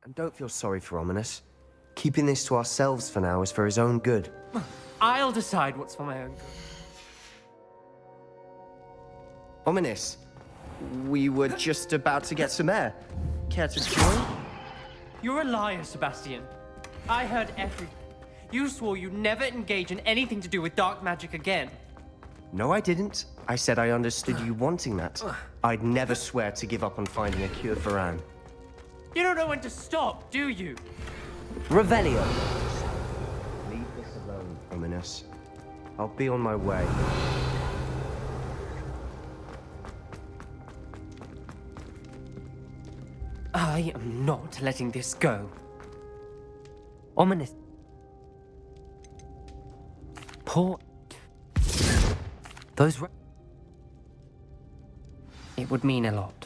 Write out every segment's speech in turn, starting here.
And don't feel sorry for Ominous. Keeping this to ourselves for now is for his own good. I'll decide what's for my own good. Ominous, we were just about to get some air. Care to join? You're a liar, Sebastian. I heard everything. You swore you'd never engage in anything to do with dark magic again. No, I didn't. I said I understood you wanting that. I'd never swear to give up on finding a cure for Anne. You don't know when to stop, do you? Revelio. Leave this alone, Ominous. I'll be on my way. I am not letting this go. Ominous. Poor... Those... It would mean a lot.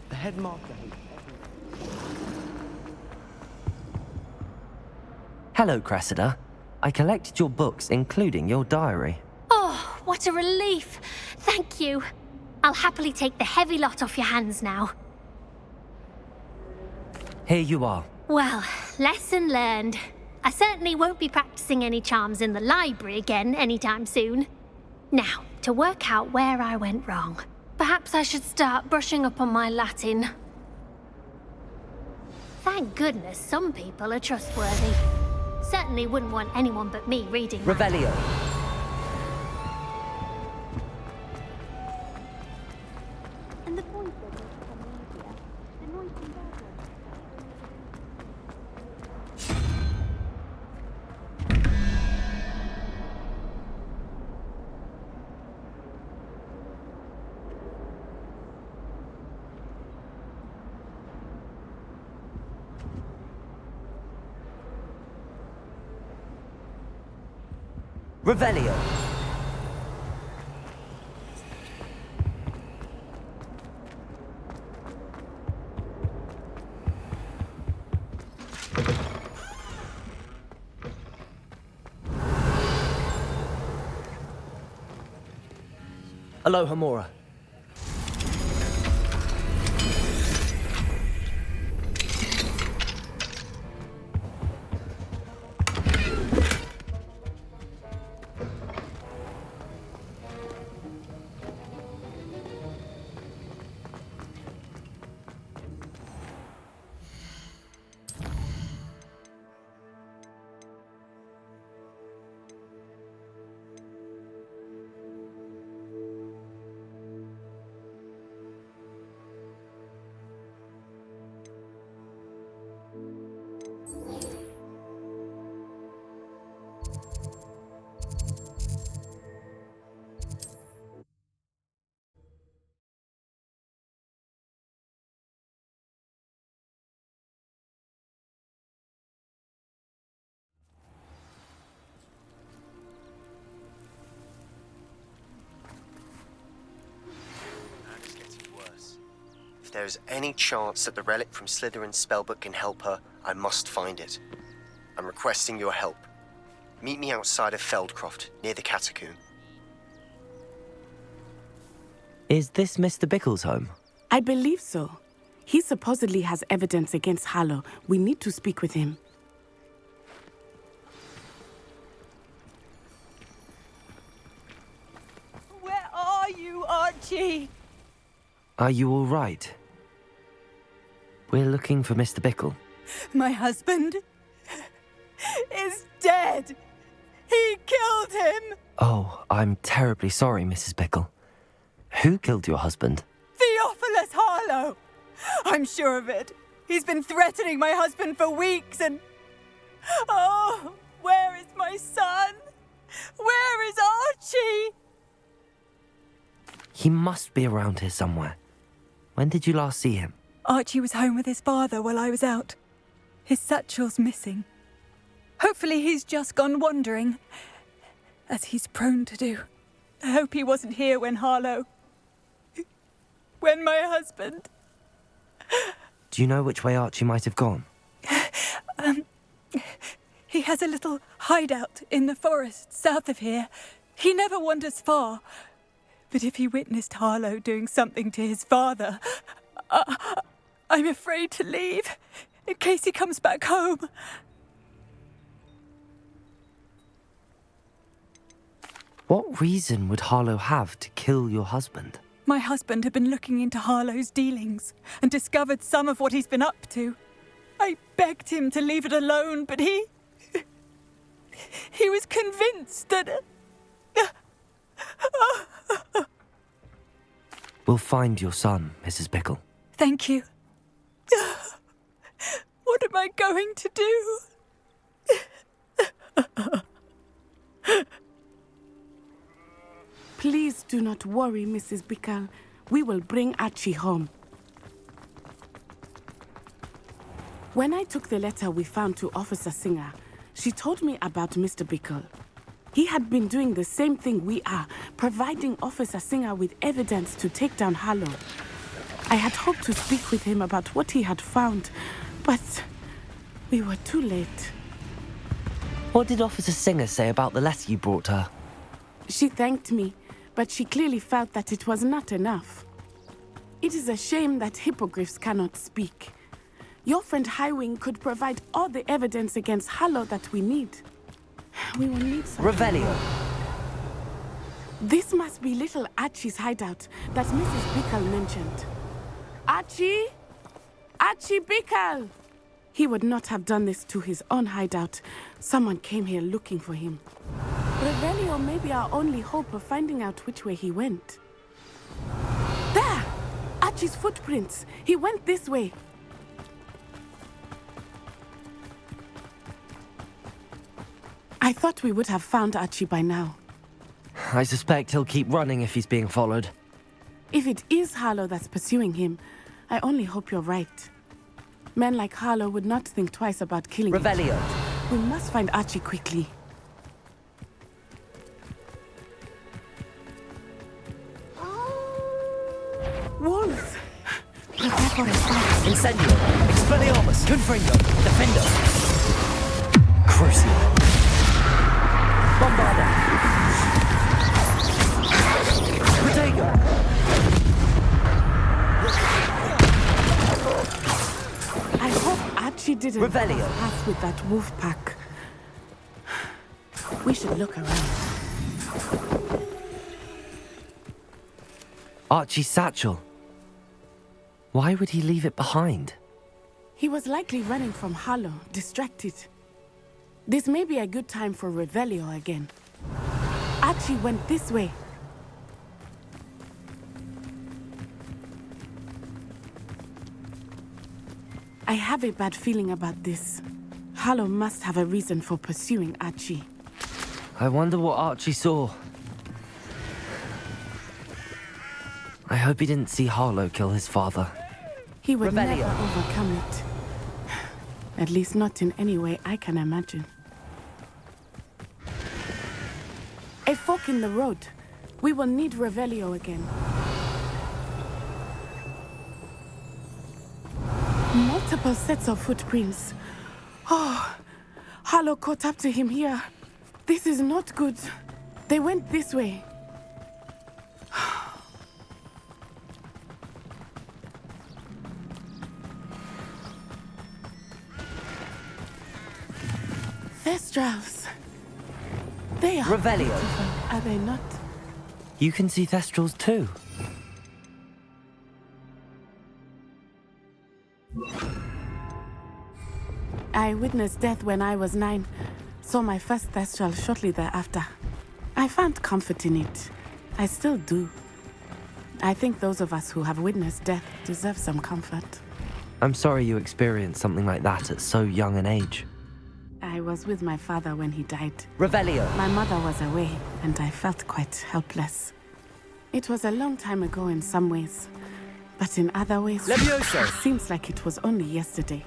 The headmaster hates Hello, Cressida. I collected your books, including your diary. Oh, what a relief. Thank you. I'll happily take the heavy lot off your hands now. Here you are. Well, lesson learned. I certainly won't be practicing any charms in the library again anytime soon. Now, to work out where I went wrong. Perhaps I should start brushing up on my Latin. Thank goodness some people are trustworthy. Certainly wouldn't want anyone but me reading my... Revelio. And the voice doesn't become easier. The noise and background. Revelio. Aloha Mora. If there is any chance that the relic from Slytherin's spellbook can help her, I must find it. I'm requesting your help. Meet me outside of Feldcroft, near the catacomb. Is this Mr. Bickle's home? I believe so. He supposedly has evidence against Harlow. We need to speak with him. Where are you, Archie? Are you all right? We're looking for Mr. Bickle. My husband is dead. He killed him. Oh, I'm terribly sorry, Mrs. Bickle. Who killed your husband? Theophilus Harlow. I'm sure of it. He's been threatening my husband for weeks and... Oh, where is my son? Where is Archie? He must be around here somewhere. When did you last see him? Archie was home with his father while I was out. His satchel's missing. Hopefully he's just gone wandering, as he's prone to do. I hope he wasn't here when when my husband... Do you know which way Archie might have gone? He has a little hideout in the forest south of here. He never wanders far. But if he witnessed Harlow doing something to his father, I'm afraid to leave, in case he comes back home. What reason would Harlow have to kill your husband? My husband had been looking into Harlow's dealings and discovered some of what he's been up to. I begged him to leave it alone, but he was convinced that... We'll find your son, Mrs. Bickle. Thank you. What am I going to do? Please do not worry, Mrs. Bickle. We will bring Archie home. When I took the letter we found to Officer Singer, she told me about Mr. Bickle. He had been doing the same thing we are, providing Officer Singer with evidence to take down Harlow. I had hoped to speak with him about what he had found, but we were too late. What did Officer Singer say about the letter you brought her? She thanked me, but she clearly felt that it was not enough. It is a shame that hippogriffs cannot speak. Your friend Highwing could provide all the evidence against Harlow that we need. We will need something. Revelio. This must be little Archie's hideout that Mrs. Bickle mentioned. Archie? Archie Bickle! He would not have done this to his own hideout. Someone came here looking for him. Revelio may be our only hope of finding out which way he went. There! Archie's footprints. He went this way. I thought we would have found Archie by now. I suspect he'll keep running if he's being followed. If it is Harlow that's pursuing him, I only hope you're right. Men like Harlow would not think twice about killing him. Revelio. We must find Archie quickly. Wolves! Prepare for a fight. Incendio. Expelliarmus. Confringo. Defendo. Crucio. Bombarda. Protego. I hope Archie didn't Revelio. pass with that wolf pack. We should look around. Archie's satchel. Why would he leave it behind? He was likely running from Harlow, distracted. This may be a good time for Revelio again. Archie went this way. I have a bad feeling about this. Harlow must have a reason for pursuing Archie. I wonder what Archie saw. I hope he didn't see Harlow kill his father. He would Revelio. never overcome it. At least not in any way I can imagine. A fork in the road. We will need Revelio again. Multiple sets of footprints. Oh, Harlow caught up to him here. This is not good. They went this way. Thestrals. They are Revelio. beautiful, are they not? You can see Thestrals too. I witnessed death when I was 9. Saw my first Thestral shortly thereafter. I found comfort in it. I still do. I think those of us who have witnessed death deserve some comfort. I'm sorry you experienced something like that at so young an age. I was with my father when he died. Revelio. My mother was away, and I felt quite helpless. It was a long time ago in some ways, But in other ways, Levioso! it seems like it was only yesterday.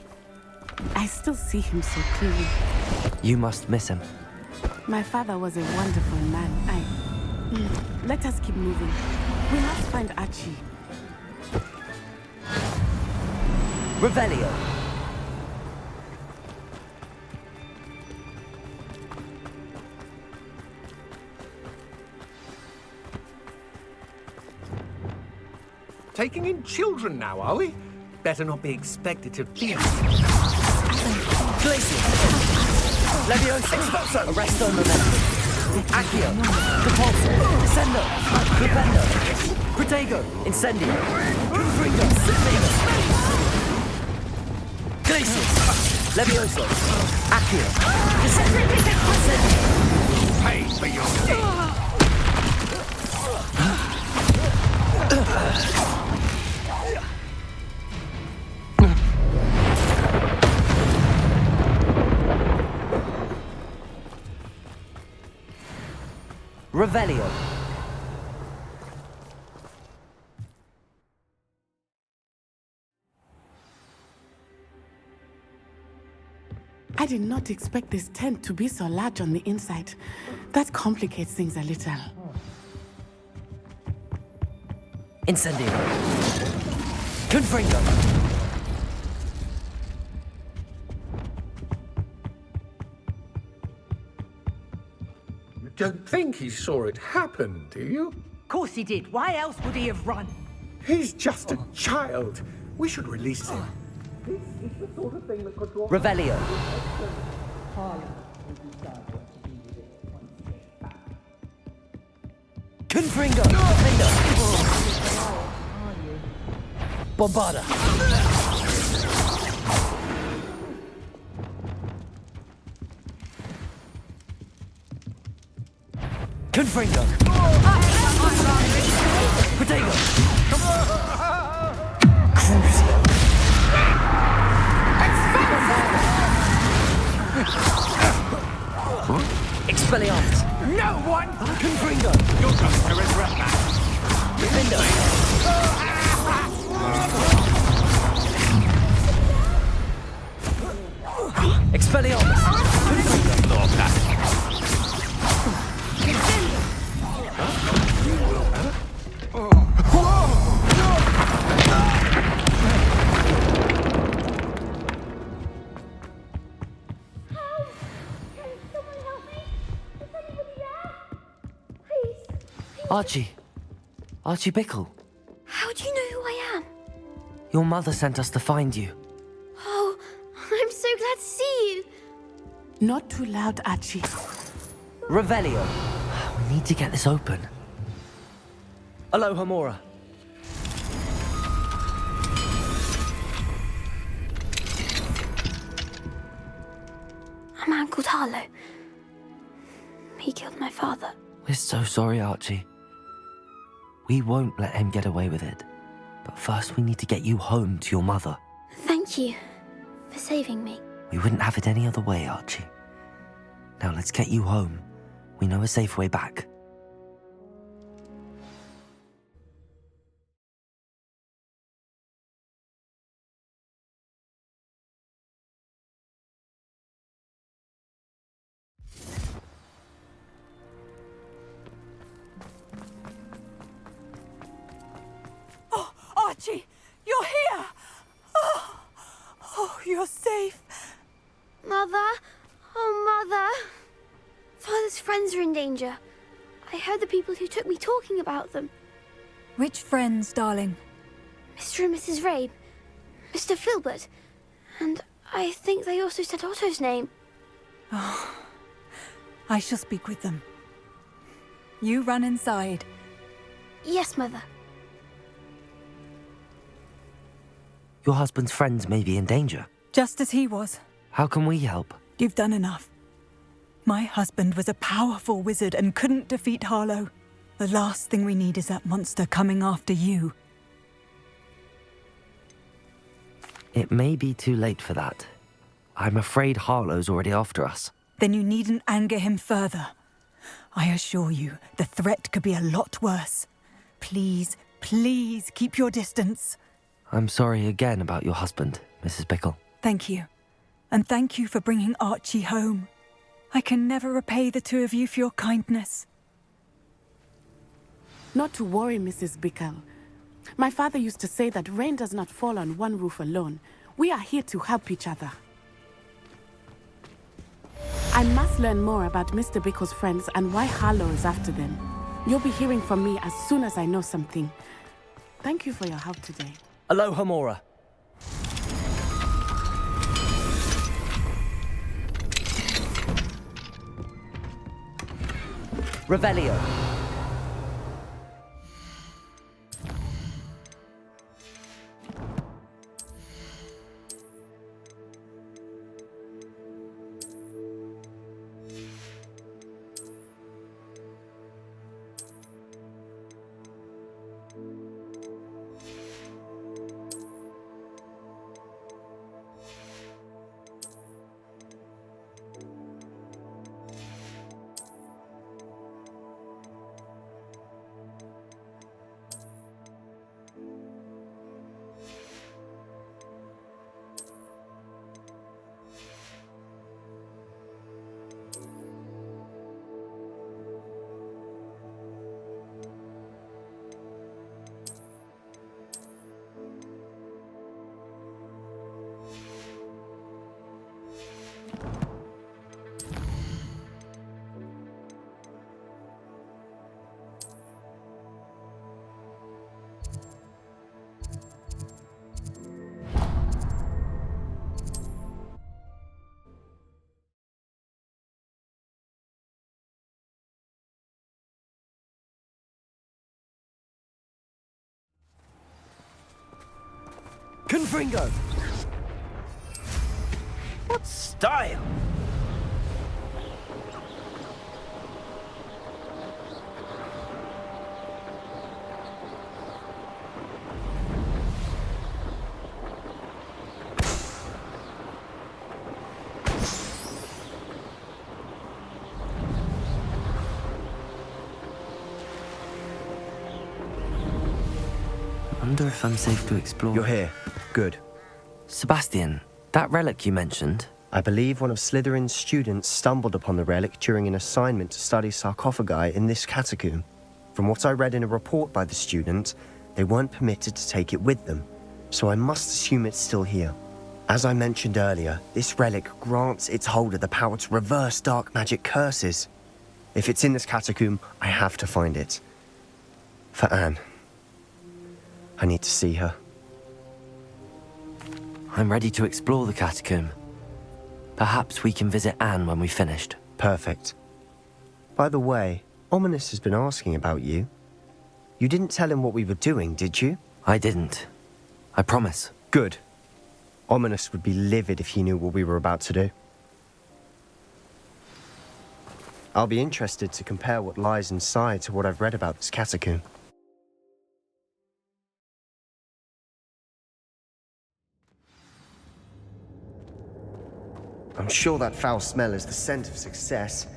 I still see him so clearly. You must miss him. My father was a wonderful man. Let us keep moving. We must find Archie. Revelio! Taking in children now, are we? Better not be expected to please. Glacier! Levioso! Expulso! Arresto Momentum! Accio! Repulso! Descendo! Flipendo! Protego! Incendio! Confringo! Glacier! Levioso! Accio! Descendo! Pay for your deed. Revelio. I did not expect this tent to be so large on the inside. That complicates things a little. Incendio. Confringo. You don't think he saw it happen, do you? Of course he did. Why else would he have run? He's just a child. We should release him. Revelio. Confringo. Defendo. Bombarda. Confringo. Protego. Crucio. Expelliarmus. No one! Confringo. You're just to regret that. Defendo. Expelliarmus. Confringo. Archie. Archie Bickle. How do you know who I am? Your mother sent us to find you. Oh, I'm so glad to see you. Not too loud, Archie. Revelio. We need to get this open. Aloha Mora. A man called Harlow. He killed my father. We're so sorry, Archie. We won't let him get away with it. But first we need to get you home to your mother. Thank you for saving me. We wouldn't have it any other way, Archie. Now let's get you home. We know a safe way back. Archie, you're here! Oh, you're safe. Mother? Oh, Mother. Father's friends are in danger. I heard the people who took me talking about them. Which friends, darling? Mr. and Mrs. Rabe, Mr. Filbert, and I think they also said Otto's name. I shall speak with them. You run inside. Yes, Mother. Your husband's friends may be in danger. Just as he was. How can we help? You've done enough. My husband was a powerful wizard and couldn't defeat Harlow. The last thing we need is that monster coming after you. It may be too late for that. I'm afraid Harlow's already after us. Then you needn't anger him further. I assure you, the threat could be a lot worse. Please, please keep your distance. I'm sorry again about your husband, Mrs. Bickle. Thank you. And thank you for bringing Archie home. I can never repay the two of you for your kindness. Not to worry, Mrs. Bickle. My father used to say that rain does not fall on one roof alone. We are here to help each other. I must learn more about Mr. Bickle's friends and why Harlow is after them. You'll be hearing from me as soon as I know something. Thank you for your help today. Aloha Mora. Revelio. Confringo! What style! I wonder if I'm safe to explore. You're here. Good. Sebastian, that relic you mentioned. I believe one of Slytherin's students stumbled upon the relic during an assignment to study sarcophagi in this catacomb. From what I read in a report by the student, they weren't permitted to take it with them, so I must assume it's still here. As I mentioned earlier, this relic grants its holder the power to reverse dark magic curses. If it's in this catacomb, I have to find it. For Anne. I need to see her. I'm ready to explore the catacomb. Perhaps we can visit Anne when we've finished. Perfect. By the way, Ominous has been asking about you. You didn't tell him what we were doing, did you? I didn't. I promise. Good. Ominous would be livid if he knew what we were about to do. I'll be interested to compare what lies inside to what I've read about this catacomb. I'm sure that foul smell is the scent of success.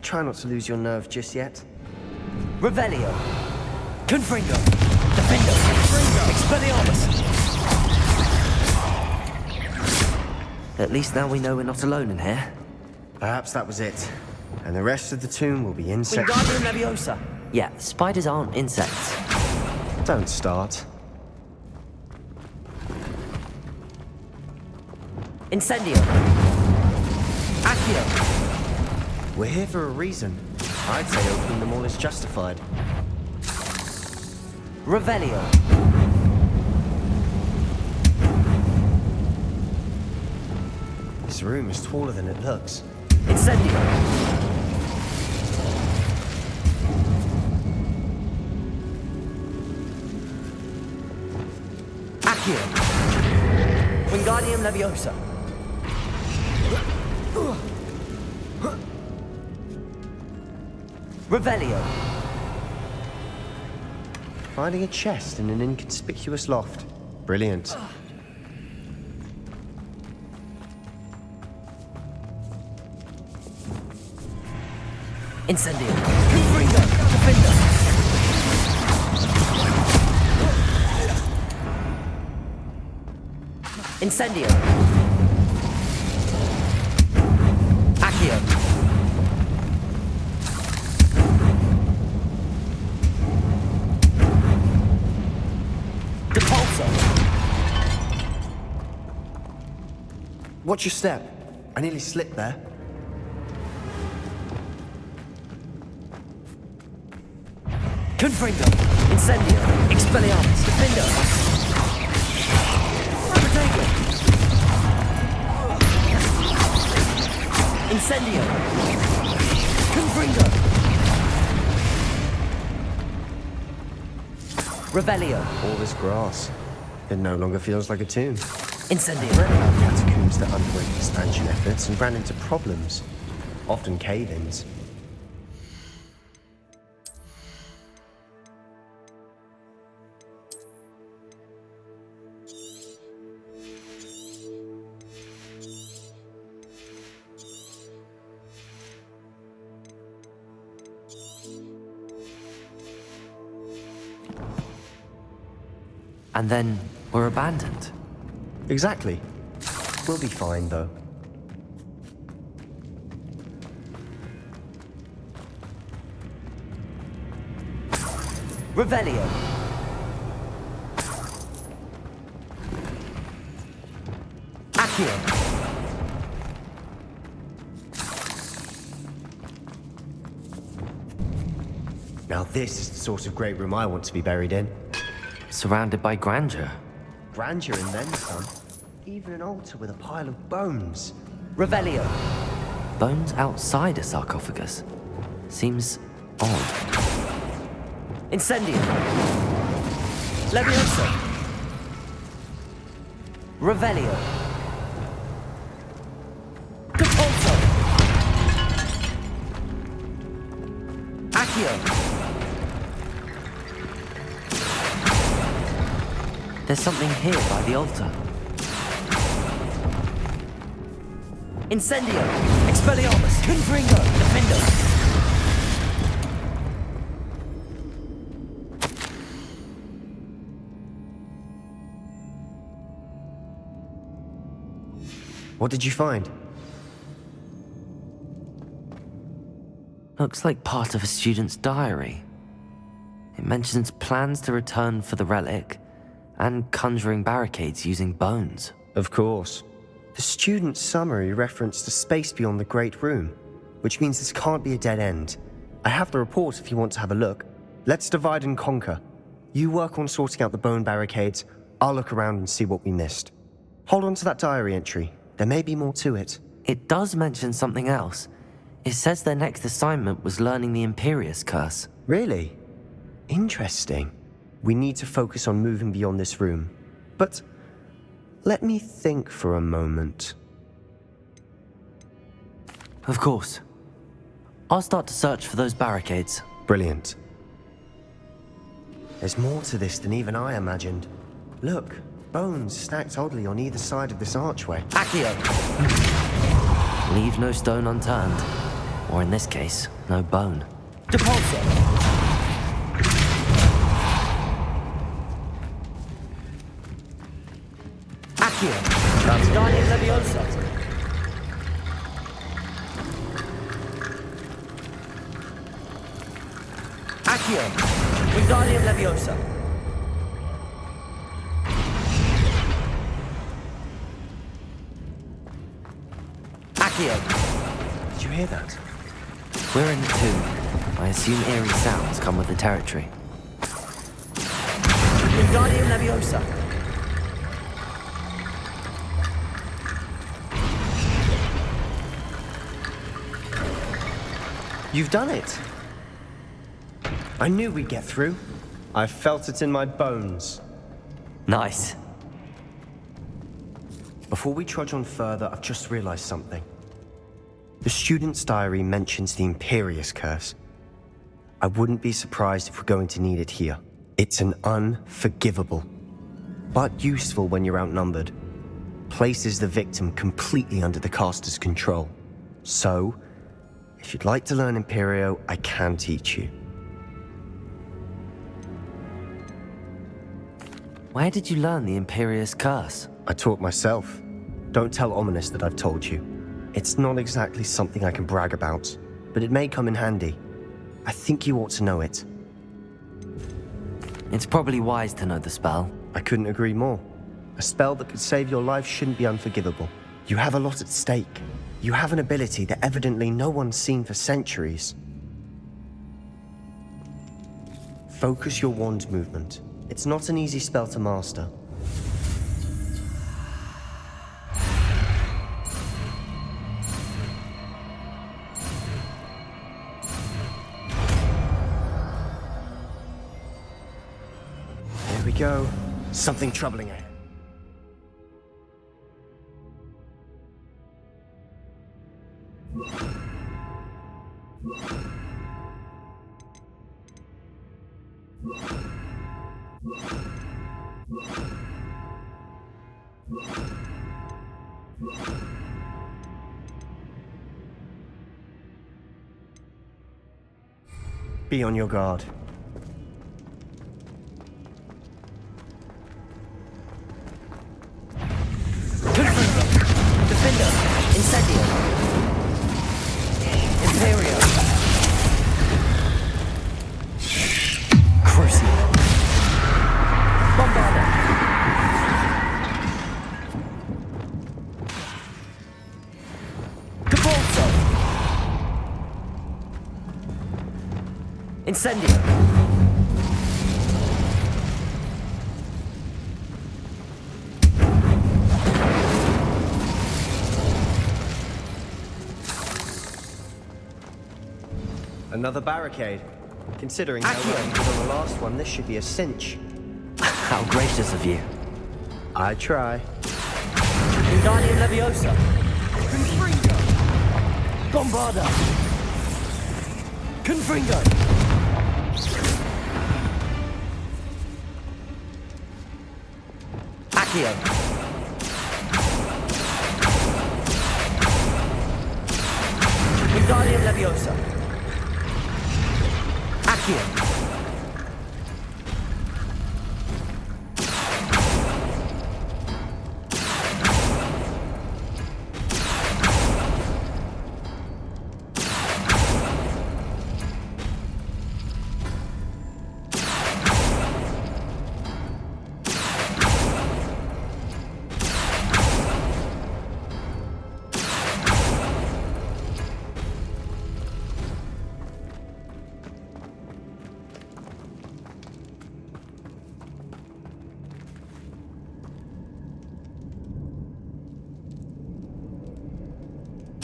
Try not to lose your nerve just yet. Revelio. Confringo. Defendo. Expelliarmus. At least now we know we're not alone in here. Perhaps that was it. And the rest of the tomb will be insects. Wingardium Leviosa. Yeah, spiders aren't insects. Don't start. Incendio. Accio. We're here for a reason. I'd say opening them all is justified. Revelio. This room is taller than it looks. Incendio. Accio. Wingardium Leviosa. Revelio. Finding a chest in an inconspicuous loft. Brilliant. Incendio. Confringo. Defender. Incendio. Accio. Depulso. Watch your step. I nearly slipped there. Confringo. Incendio. Expelliarmus. Defendo. Protego. Incendio. Confringo. Revelio. All this grass. It no longer feels like a tomb. Incendio. I read about catacombs that underwent expansion efforts and ran into problems. Often cave-ins. And then we're abandoned. Exactly. We'll be fine, though. Revelio. Accio. Now this is the sort of great room I want to be buried in. Surrounded by grandeur. Grandeur and then some. Even an altar with a pile of bones. Revelio. Bones outside a sarcophagus. Seems odd. Incendio. Levioso. Revelio. Depulso. Accio. There's something here by the altar. Incendio. Expelliarmus. Confringo. Defendo. What did you find? Looks like part of a student's diary. It mentions plans to return for the relic and conjuring barricades using bones. Of course. The student's summary referenced a space beyond the Great Room, which means this can't be a dead end. I have the report if you want to have a look. Let's divide and conquer. You work on sorting out the bone barricades, I'll look around and see what we missed. Hold on to that diary entry. There may be more to it. It does mention something else. It says their next assignment was learning the Imperius Curse. Really? Interesting. We need to focus on moving beyond this room. But let me think for a moment. Of course. I'll start to search for those barricades. Brilliant. There's more to this than even I imagined. Look, bones stacked oddly on either side of this archway. Accio. Leave no stone unturned. Or in this case, no bone. Depulso. Accio. That's Guardian Leviosa. Accio. Wingardium Leviosa. Accio. Did you hear that? We're in the tomb. I assume eerie sounds come with the territory. Wingardium Leviosa. You've done it. I knew we'd get through. I felt it in my bones. Nice. Before we trudge on further, I've just realized something. The student's diary mentions the Imperius Curse. I wouldn't be surprised if we're going to need it here. It's an unforgivable, but useful when you're outnumbered. Places the victim completely under the caster's control. So, if you'd like to learn Imperio, I can teach you. Where did you learn the Imperius Curse? I taught myself. Don't tell Ominous that I've told you. It's not exactly something I can brag about, but it may come in handy. I think you ought to know it. It's probably wise to know the spell. I couldn't agree more. A spell that could save your life shouldn't be unforgivable. You have a lot at stake. You have an ability that evidently no one's seen for centuries. Focus your wand movement. It's not an easy spell to master. There we go. Something troubling ahead. Be on your guard. Defender. Incendio. Imperio. Crucio. Bombarda. Cabolso. Incendio. Another barricade. Considering how well you did on the last one, this should be a cinch. How gracious of you. I try. Wingardium Leviosa. Confringo. Bombarda. Confringo. Accio. Wingardium Leviosa. Accio.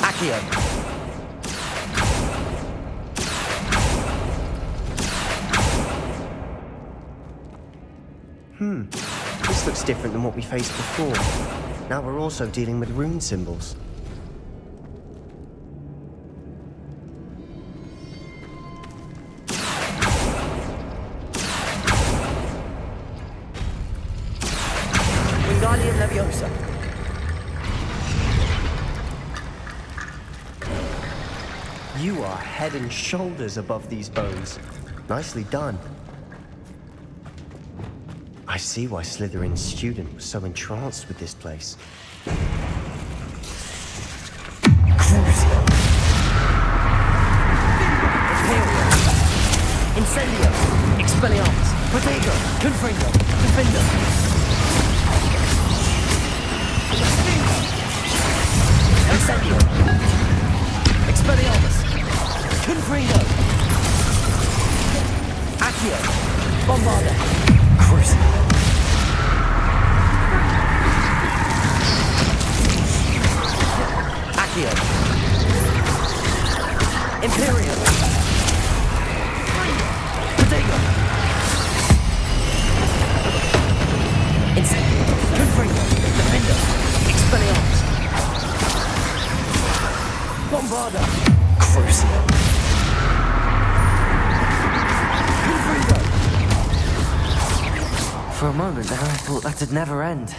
Accio. This looks different than what we faced before. Now we're also dealing with rune symbols. Wingardium Leviosa. You are head and shoulders above these bones. Nicely done. I see why Slytherin's student was so entranced with this place. Crucio. Imperio. Incendio. Expelliarmus. Protego. Confringo. Defender. Incendio. Expelliarmus. Confringo. Accio. Bombarda. Crucio. Accio. Imperio. Protego. Incendio. Confringo. Defender. Expelliarmus. Bombarda. Crucio. Confringo. For a moment there, I thought that'd never end.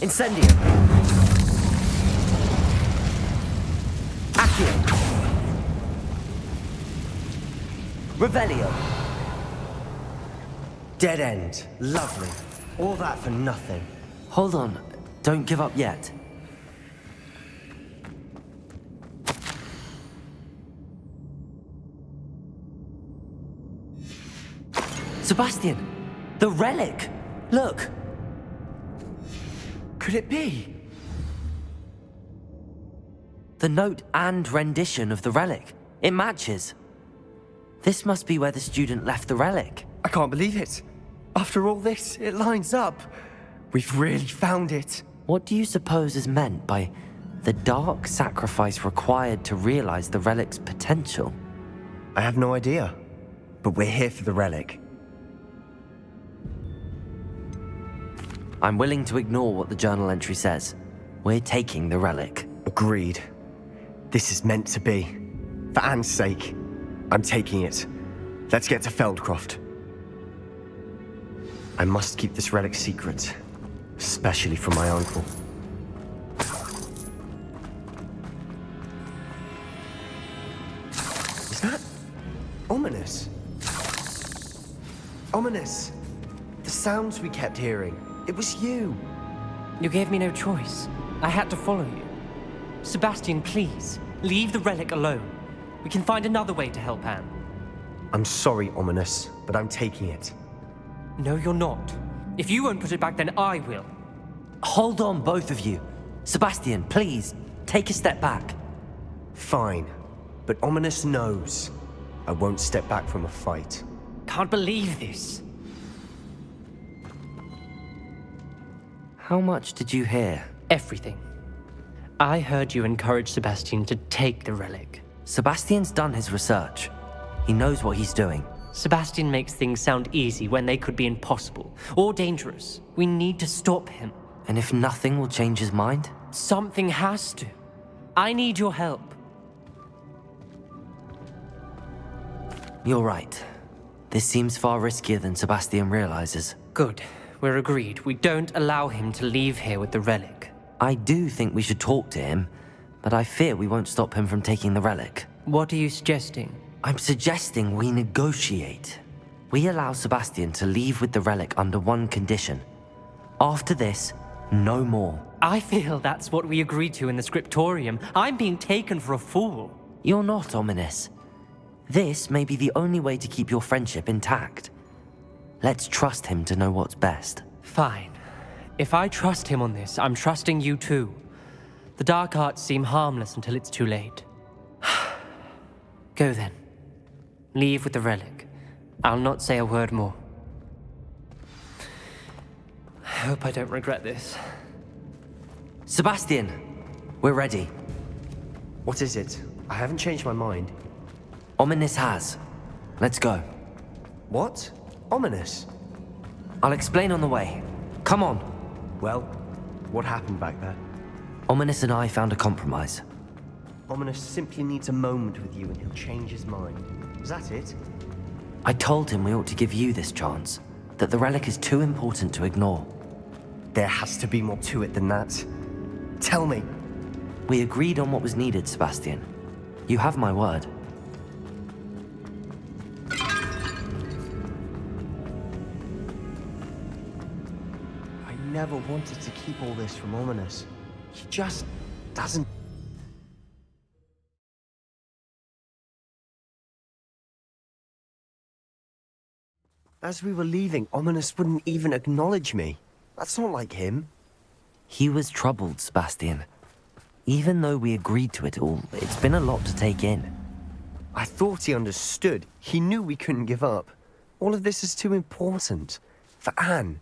Incendio. Accio. Revelio. Dead end. Lovely. All that for nothing. Hold on. Don't give up yet. Sebastian! The relic! Look! Could it be? The note and rendition of the relic. It matches. This must be where the student left the relic. I can't believe it. After all this, it lines up. We've really found it. What do you suppose is meant by the dark sacrifice required to realize the relic's potential? I have no idea. But we're here for the relic. I'm willing to ignore what the journal entry says. We're taking the relic. Agreed. This is meant to be. For Anne's sake, I'm taking it. Let's get to Feldcroft. I must keep this relic secret, especially from my uncle. Is that ominous? Ominous. The sounds we kept hearing. It was you. You gave me no choice. I had to follow you. Sebastian, please, leave the relic alone. We can find another way to help Anne. I'm sorry, Ominous, but I'm taking it. No, you're not. If you won't put it back, then I will. Hold on, both of you. Sebastian, please, take a step back. Fine, but Ominous knows I won't step back from a fight. Can't believe this. How much did you hear? Everything. I heard you encourage Sebastian to take the relic. Sebastian's done his research. He knows what he's doing. Sebastian makes things sound easy when they could be impossible or dangerous. We need to stop him. And if nothing will change his mind? Something has to. I need your help. You're right. This seems far riskier than Sebastian realizes. Good. We're agreed. We don't allow him to leave here with the relic. I do think we should talk to him, but I fear we won't stop him from taking the relic. What are you suggesting? I'm suggesting we negotiate. We allow Sebastian to leave with the relic under one condition. After this, no more. I feel that's what we agreed to in the scriptorium. I'm being taken for a fool. You're not, Ominous. This may be the only way to keep your friendship intact. Let's trust him to know what's best. Fine. If I trust him on this, I'm trusting you too. The dark arts seem harmless until it's too late. Go then. Leave with the relic. I'll not say a word more. I hope I don't regret this. Sebastian, we're ready. What is it? I haven't changed my mind. Ominous has. Let's go. What? Ominous? I'll explain on the way. Come on. Well, what happened back there? Ominous and I found a compromise. Ominous simply needs a moment with you and he'll change his mind. Is that it? I told him we ought to give you this chance, that the relic is too important to ignore. There has to be more to it than that. Tell me. We agreed on what was needed, Sebastian. You have my word. I never wanted to keep all this from Ominous. He just doesn't. As we were leaving, Ominous wouldn't even acknowledge me. That's not like him. He was troubled, Sebastian. Even though we agreed to it all, it's been a lot to take in. I thought he understood. He knew we couldn't give up. All of this is too important. For Anne.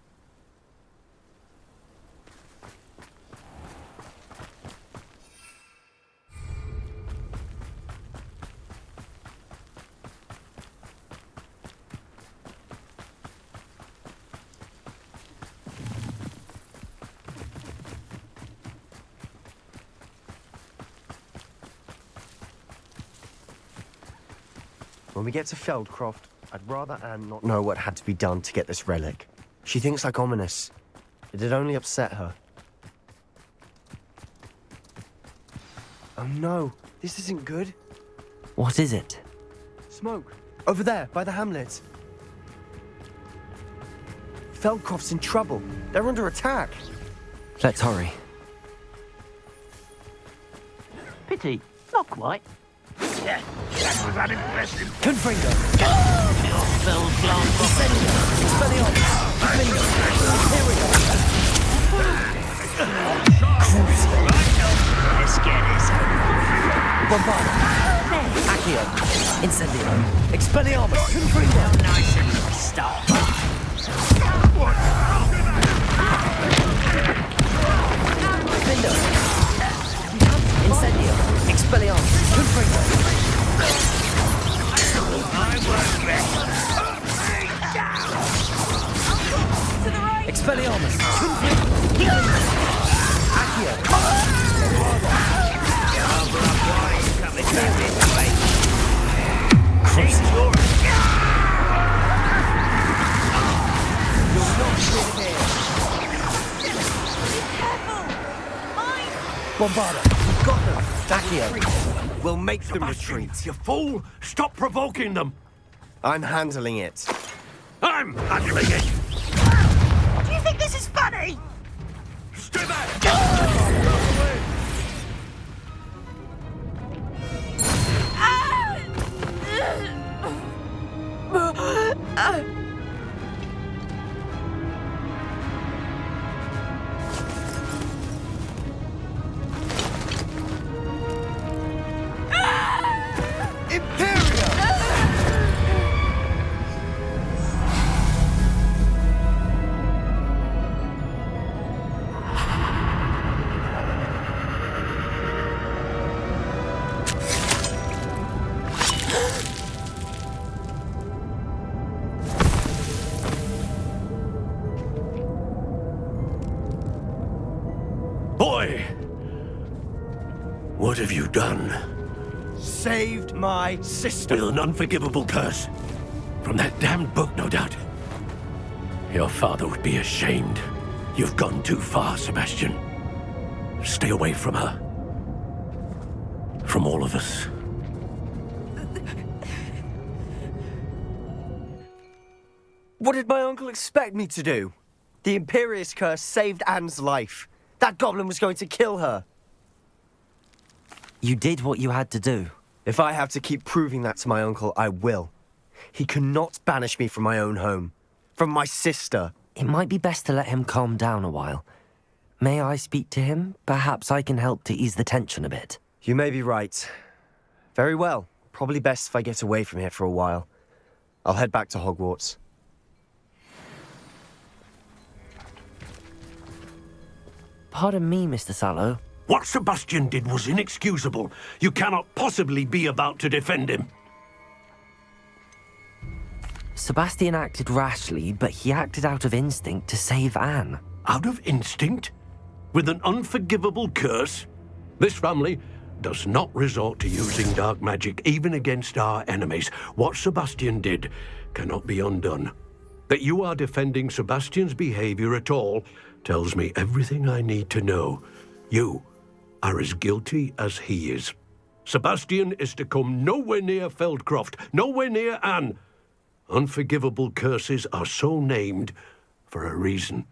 When we get to Feldcroft, I'd rather Anne not know what had to be done to get this relic. She thinks like Ominous. It'd only upset her. Oh no, this isn't good. What is it? Smoke. Over there, by the hamlet. Feldcroft's in trouble. They're under attack. Let's hurry. Pity, not quite. Yeah, that was unimpressive. Confringo! Let's get this over. Bombarda! Accio! Incendio! Expelliarmus! Confringo! Nice and start. Defendo! Incendio! Expelliarmus! Confringo! Expelliarmus! Accio! Bombarda! We've got them! Accio! We'll make them retreat. You fool! Stop provoking them! I'm handling it. I'm handling it! Do you think this is funny? Stay back! Boy! What have you done? Saved my sister. With an unforgivable curse. From that damned book, no doubt. Your father would be ashamed. You've gone too far, Sebastian. Stay away from her. From all of us. What did my uncle expect me to do? The Imperious curse saved Anne's life. That goblin was going to kill her. You did what you had to do. If I have to keep proving that to my uncle, I will. He cannot banish me from my own home. From my sister. It might be best to let him calm down a while. May I speak to him? Perhaps I can help to ease the tension a bit. You may be right. Very well. Probably best if I get away from here for a while. I'll head back to Hogwarts. Pardon me, Mr. Sallow. What Sebastian did was inexcusable. You cannot possibly be about to defend him. Sebastian acted rashly, but he acted out of instinct to save Anne. Out of instinct? With an unforgivable curse? This family does not resort to using dark magic even against our enemies. What Sebastian did cannot be undone. That you are defending Sebastian's behavior at all tells me everything I need to know. You are as guilty as he is. Sebastian is to come nowhere near Feldcroft, nowhere near Anne. Unforgivable curses are so named for a reason.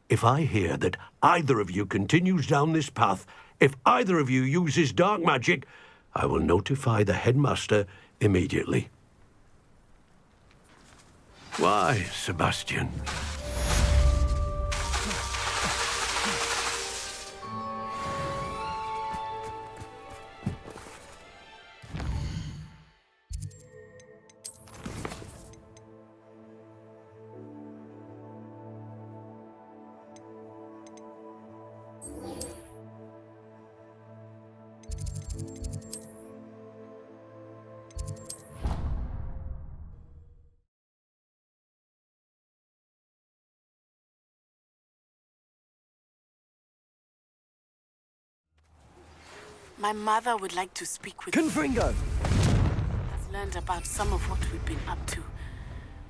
If I hear that either of you continues down this path, if either of you uses dark magic, I will notify the headmaster immediately. Why, Sebastian? My mother would like to speak with Confringo! has learned about some of what we've been up to.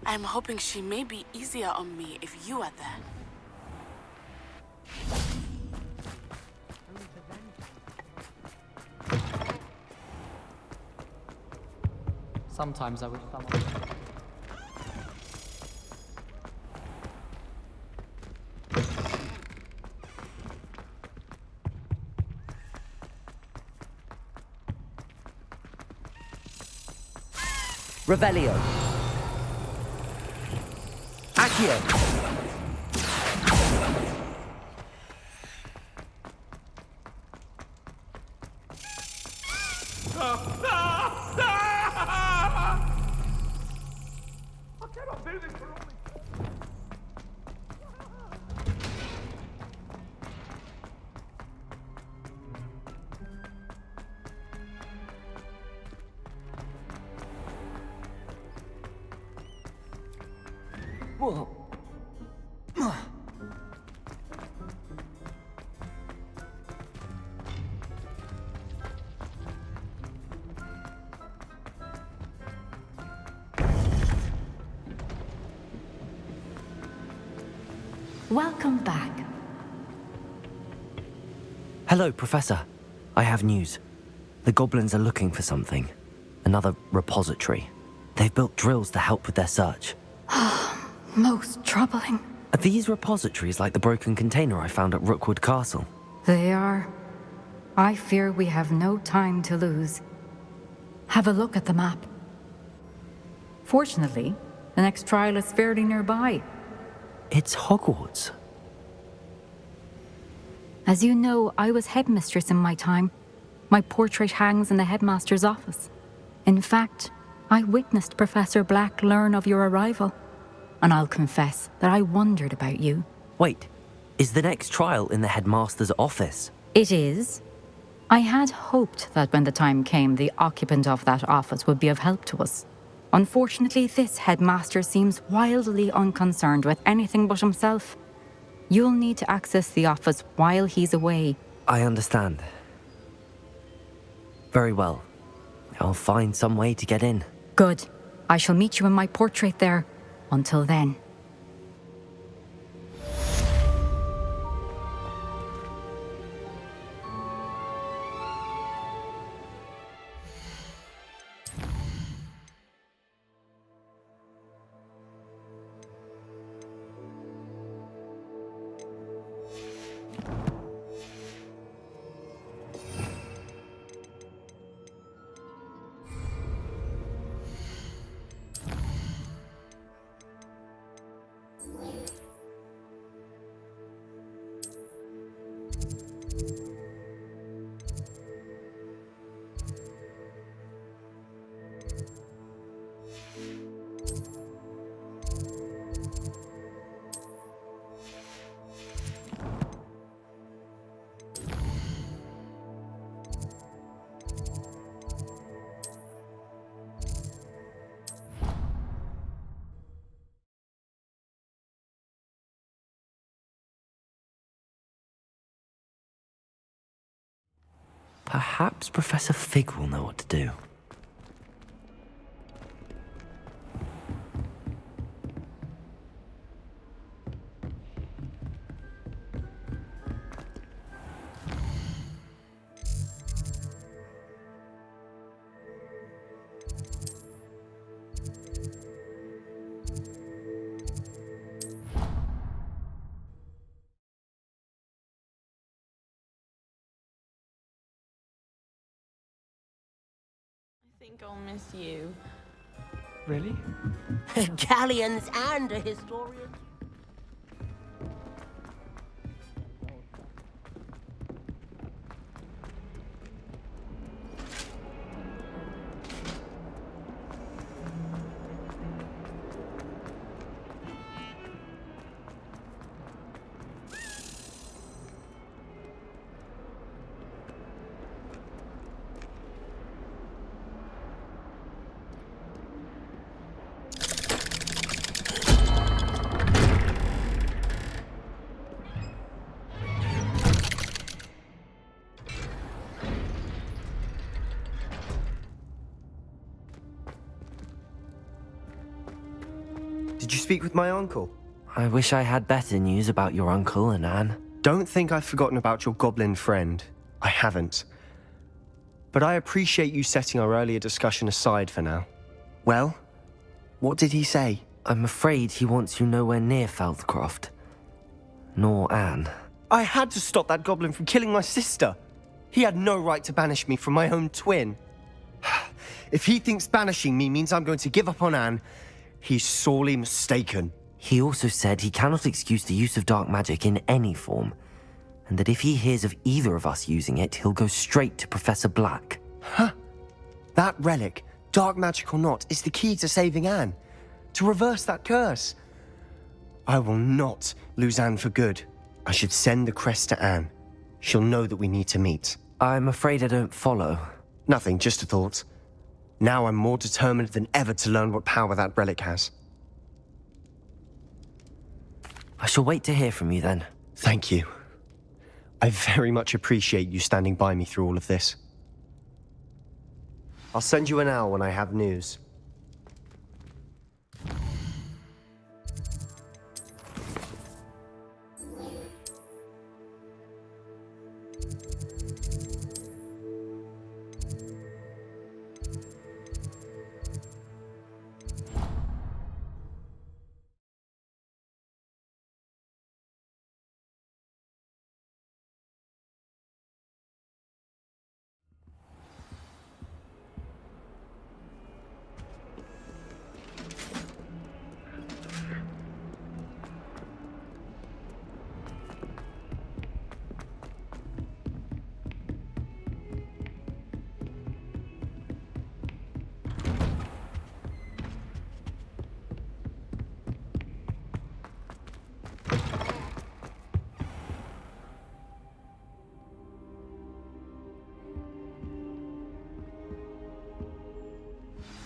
I'm hoping she may be easier on me if you are there. Sometimes I wish someone... Revelio. Accio. Whoa. Welcome back. Hello, Professor. I have news. The goblins are looking for something. Another repository. They've built drills to help with their search. Most troubling. Are these repositories like the broken container I found at Rookwood Castle? They are. I fear we have no time to lose. Have a look at the map. Fortunately, the next trial is fairly nearby. It's Hogwarts. As you know, I was headmistress in my time. My portrait hangs in the headmaster's office. In fact, I witnessed Professor Black learn of your arrival. And I'll confess that I wondered about you. Wait, is the next trial in the headmaster's office? It is. I had hoped that when the time came, the occupant of that office would be of help to us. Unfortunately, this headmaster seems wildly unconcerned with anything but himself. You'll need to access the office while he's away. I understand. Very well. I'll find some way to get in. Good. I shall meet you in my portrait there. Until then. Perhaps Professor Fig will know what to do. I think I'll miss you. Really? Galleons and a historian. Did you speak with my uncle? I wish I had better news about your uncle and Anne. Don't think I've forgotten about your goblin friend. I haven't. But I appreciate you setting our earlier discussion aside for now. Well, what did he say? I'm afraid he wants you nowhere near Feldcroft. Nor Anne. I had to stop that goblin from killing my sister. He had no right to banish me from my own twin. If he thinks banishing me means I'm going to give up on Anne, he's sorely mistaken. He also said he cannot excuse the use of dark magic in any form, and that if he hears of either of us using it, he'll go straight to Professor Black. Huh? That relic, dark magic or not, is the key to saving Anne. To reverse that curse. I will not lose Anne for good. I should send the crest to Anne. She'll know that we need to meet. I'm afraid I don't follow. Nothing, just a thought. Now I'm more determined than ever to learn what power that relic has. I shall wait to hear from you then. Thank you. I very much appreciate you standing by me through all of this. I'll send you an owl when I have news.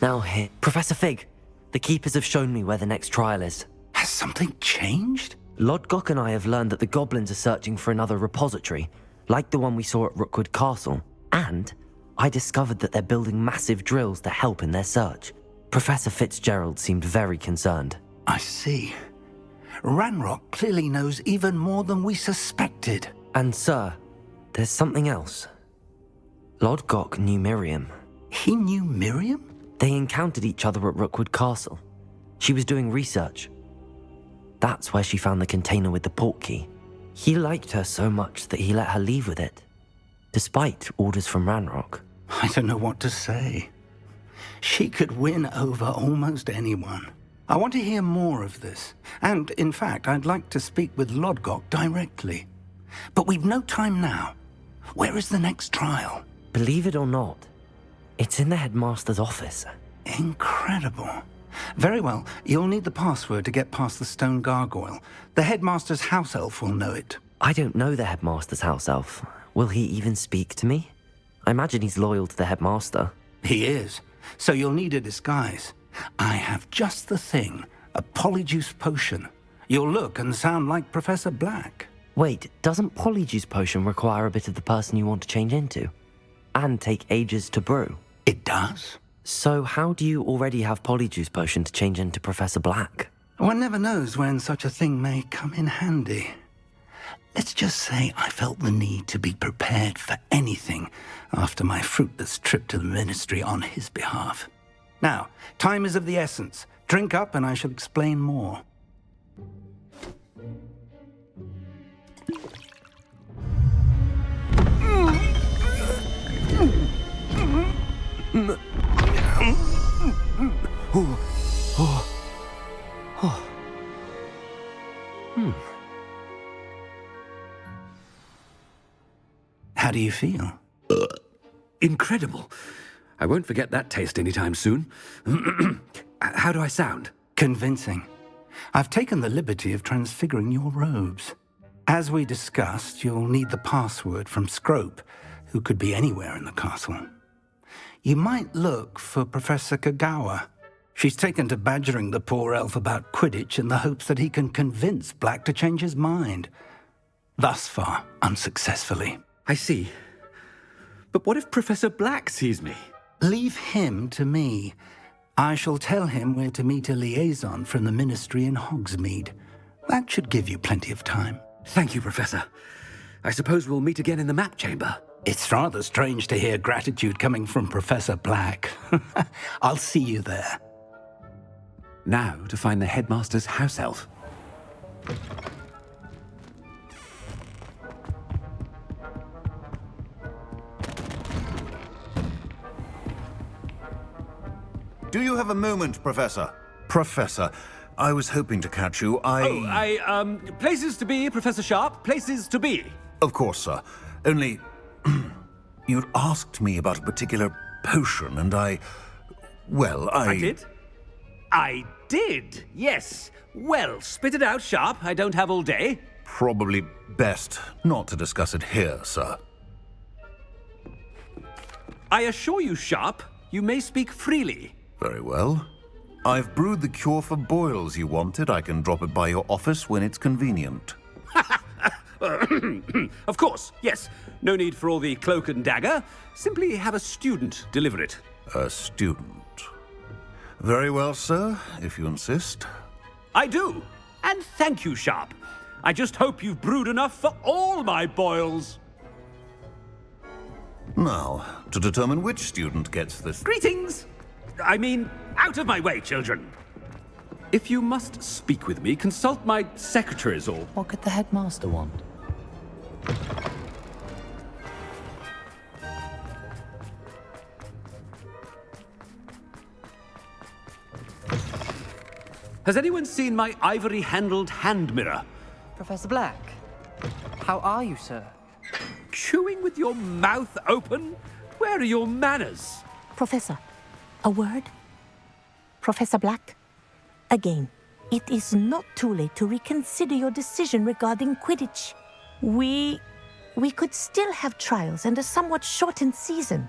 Now here. Professor Fig, the Keepers have shown me where the next trial is. Has something changed? Lodgok and I have learned that the goblins are searching for another repository, like the one we saw at Rookwood Castle. And I discovered that they're building massive drills to help in their search. Professor Fitzgerald seemed very concerned. I see. Ranrock clearly knows even more than we suspected. And sir, there's something else. Lodgok knew Miriam. He knew Miriam? They encountered each other at Rookwood Castle. She was doing research. That's where she found the container with the portkey. He liked her so much that he let her leave with it, despite orders from Ranrock. I don't know what to say. She could win over almost anyone. I want to hear more of this. And, in fact, I'd like to speak with Lodgok directly. But we've no time now. Where is the next trial? Believe it or not, it's in the headmaster's office. Incredible. Very well, you'll need the password to get past the stone gargoyle. The headmaster's house elf will know it. I don't know the headmaster's house elf. Will he even speak to me? I imagine he's loyal to the headmaster. He is. So you'll need a disguise. I have just the thing. A polyjuice potion. You'll look and sound like Professor Black. Wait, doesn't polyjuice potion require a bit of the person you want to change into? And take ages to brew? It does. So how do you already have polyjuice potion to change into Professor Black? One never knows when such a thing may come in handy. Let's just say I felt the need to be prepared for anything after my fruitless trip to the ministry on his behalf. Now, time is of the essence. Drink up and I shall explain more. How do you feel? Incredible. I won't forget that taste anytime soon. How do I sound? Convincing. I've taken the liberty of transfiguring your robes. As we discussed, you'll need the password from Scrope, who could be anywhere in the castle. You might look for Professor Kagawa. She's taken to badgering the poor elf about Quidditch in the hopes that he can convince Black to change his mind. Thus far, unsuccessfully. I see. But what if Professor Black sees me? Leave him to me. I shall tell him where to meet a liaison from the ministry in Hogsmeade. That should give you plenty of time. Thank you, Professor. I suppose we'll meet again in the map chamber. It's rather strange to hear gratitude coming from Professor Black. I'll see you there. Now to find the headmaster's house elf. Do you have a moment, Professor? Professor, I was hoping to catch you. Places to be, Professor Sharp. Places to be. Of course, sir. Only... you'd asked me about a particular potion, and I did? I did, yes. Well, spit it out, Sharp. I don't have all day. Probably best not to discuss it here, sir. I assure you, Sharp, you may speak freely. Very well. I've brewed the cure for boils you wanted. I can drop it by your office when it's convenient. Of course, yes. No need for all the cloak and dagger. Simply have a student deliver it. A student. Very well, sir, if you insist. I do. And thank you, Sharp. I just hope you've brewed enough for all my boils. Now, to determine which student gets this... Greetings! I mean, out of my way, children. If you must speak with me, consult my secretaries or... What could the headmaster want? Has anyone seen my ivory-handled hand mirror? Professor Black, how are you, sir? Chewing with your mouth open? Where are your manners? Professor, a word? Professor Black, again, it is not too late to reconsider your decision regarding Quidditch. We could still have trials and a somewhat shortened season.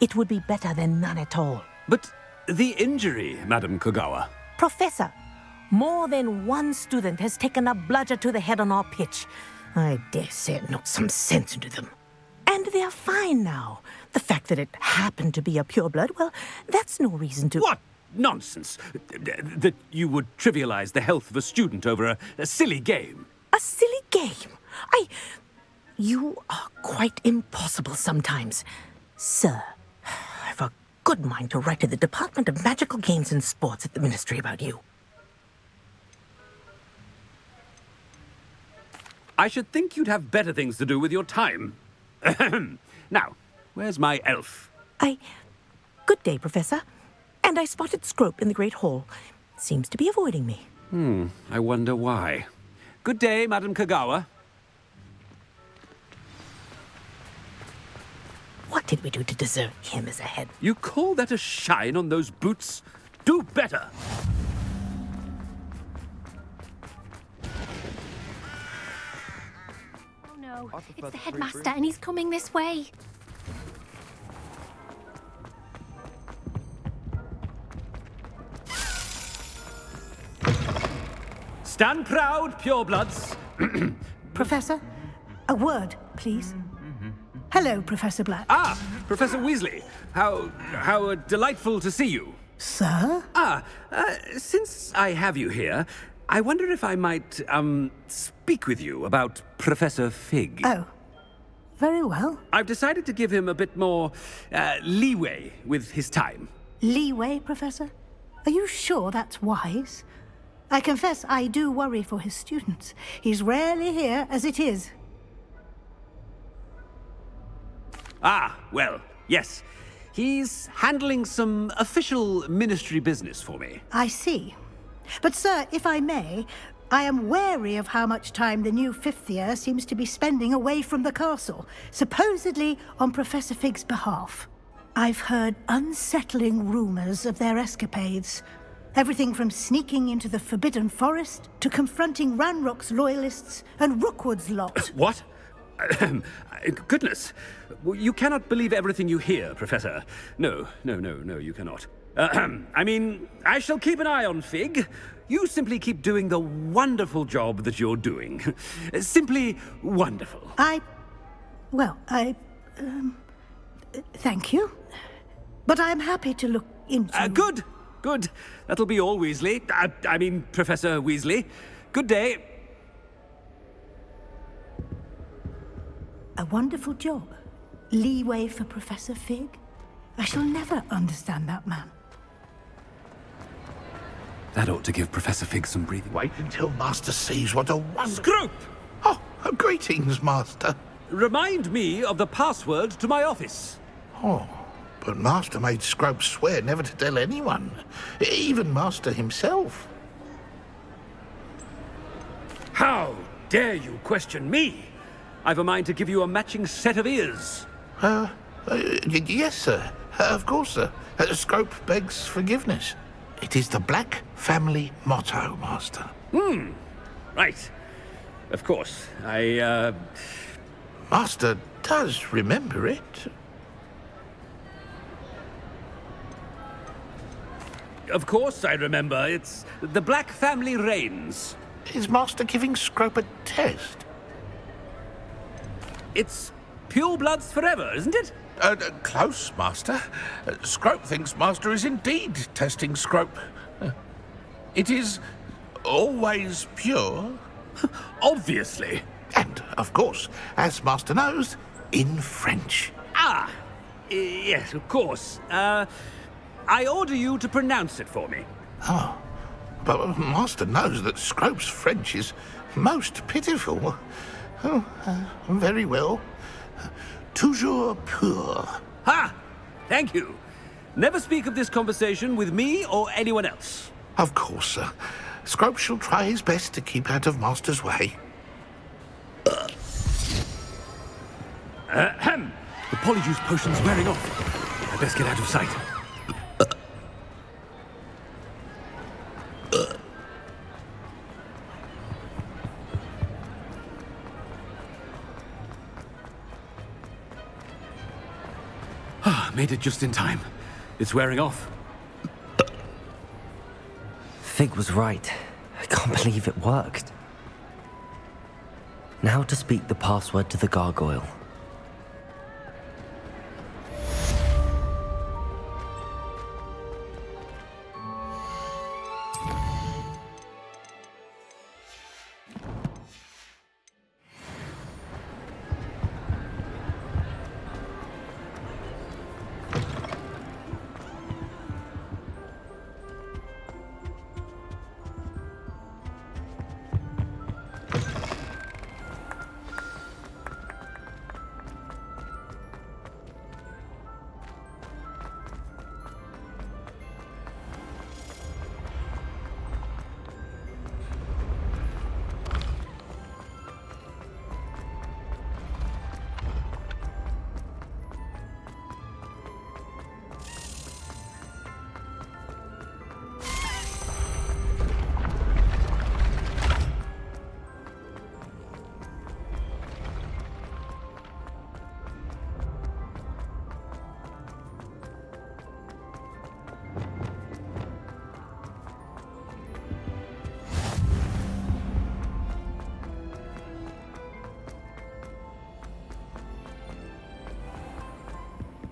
It would be better than none at all. But the injury, Madam Kogawa. Professor, more than one student has taken a bludger to the head on our pitch. I dare say it knocked some sense into them. And they're fine now. The fact that it happened to be a pureblood, well, that's no reason to... What nonsense! That you would trivialize the health of a student over a silly game. A silly game? You are quite impossible sometimes. Sir, I've a good mind to write to the Department of Magical Games and Sports at the Ministry about you. I should think you'd have better things to do with your time. Now, where's my elf? Good day, Professor. And I spotted Scrope in the Great Hall. Seems to be avoiding me. I wonder why. Good day, Madam Kogawa. What did we do to deserve him as a head? You call that a shine on those boots? Do better! Oh no, it's the headmaster and he's coming this way. Stand proud, purebloods. Professor, a word, please. Hello, Professor Black. Ah, Professor Weasley. How delightful to see you. Sir? Since I have you here, I wonder if I might, speak with you about Professor Fig. Oh, very well. I've decided to give him a bit more, leeway with his time. Leeway, Professor? Are you sure that's wise? I confess I do worry for his students. He's rarely here as it is. Ah, well, yes. He's handling some official ministry business for me. I see. But, sir, if I may, I am wary of how much time the new fifth year seems to be spending away from the castle, supposedly on Professor Fig's behalf. I've heard unsettling rumors of their escapades. Everything from sneaking into the Forbidden Forest to confronting Ranrock's loyalists and Rookwood's lot. What? Goodness. You cannot believe everything you hear, Professor. No, you cannot. I mean, I shall keep an eye on Fig. You simply keep doing the wonderful job that you're doing. Simply wonderful. Thank you. But I'm happy to look into... Good. That'll be all, Weasley. I mean, Professor Weasley. Good day. A wonderful job. Leeway for Professor Fig. I shall never understand that man. That ought to give Professor Fig some breathing. Wait until Master sees what a wonderful... Scrope! Oh, greetings, Master. Remind me of the password to my office. Oh, But Master made Scrope swear never to tell anyone, even Master himself. How dare you question me? I've a mind to give you a matching set of ears. Yes, sir. Of course, sir. Scrope begs forgiveness. It is the Black family motto, Master. Right. Of course. Master does remember it. Of course I remember. It's the Black family reigns. Is Master giving Scrope a test? It's pure bloods forever, isn't it? Close, Master. Scrope thinks Master is indeed testing Scrope. It is always pure. Obviously. And, of course, as Master knows, in French. Yes, of course. I order you to pronounce it for me. Oh, but Master knows that Scrope's French is most pitiful. Oh, very well. Toujours pur. Ha! Thank you. Never speak of this conversation with me or anyone else. Of course, sir. Scrope shall try his best to keep out of Master's way. The polyjuice potion's wearing off. I'd best get out of sight. Made it just in time. It's wearing off. Fig was right. I can't believe it worked. Now to speak the password to the gargoyle.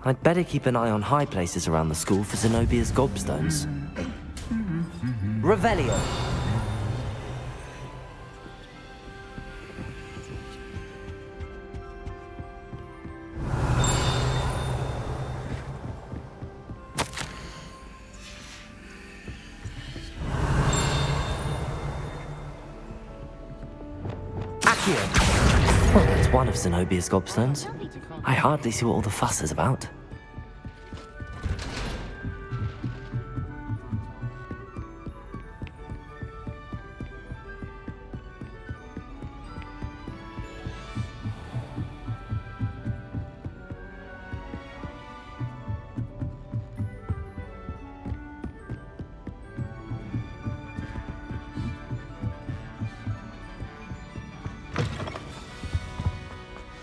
I'd better keep an eye on high places around the school for Zenobia's gobstones. Revelio! Well, that's one of Zenobia's gobstones. I hardly see what all the fuss is about.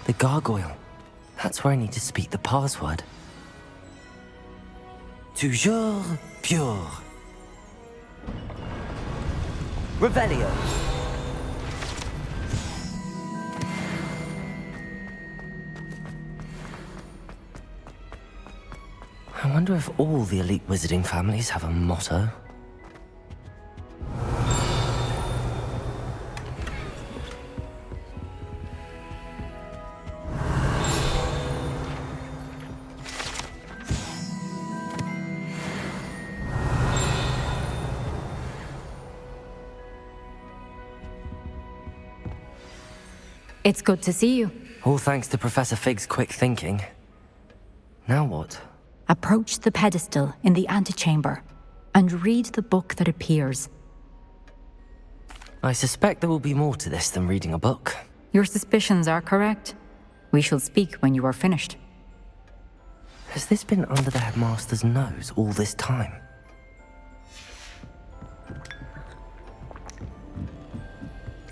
The gargoyle. That's where I need to speak the password. Toujours pure. Revelio. I wonder if all the elite wizarding families have a motto. It's good to see you. All thanks to Professor Fig's quick thinking. Now what? Approach the pedestal in the antechamber and read the book that appears. I suspect there will be more to this than reading a book. Your suspicions are correct. We shall speak when you are finished. Has this been under the headmaster's nose all this time?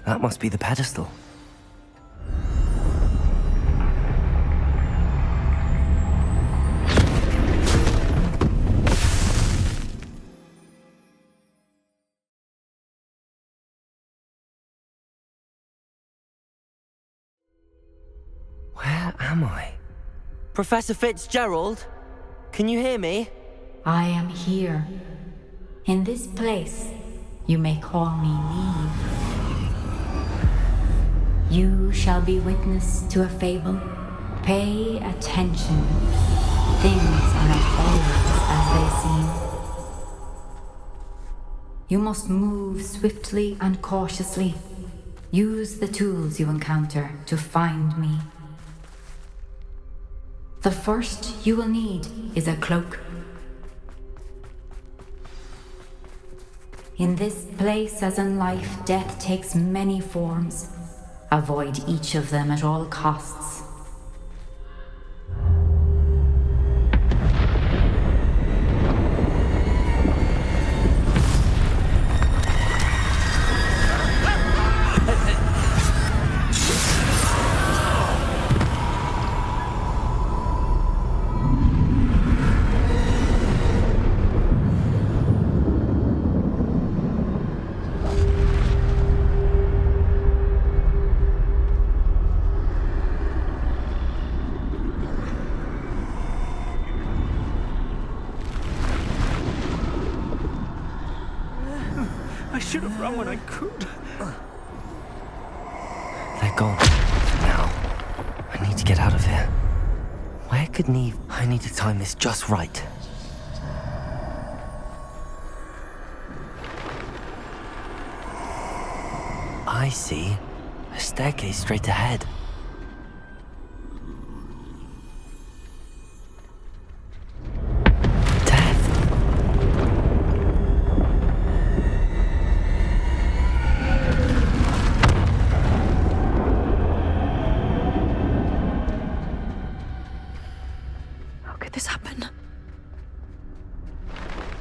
That must be the pedestal. Where am I? Professor Fitzgerald? Can you hear me? I am here. In this place, you may call me Neve. You shall be witness to a fable. Pay attention. Things are not always as they seem. You must move swiftly and cautiously. Use the tools you encounter to find me. The first you will need is a cloak. In this place, as in life, death takes many forms. Avoid each of them at all costs. I should have run when I could. They're gone. Now, I need to get out of here. Where could Neve... I need to time this just right. I see. A staircase straight ahead.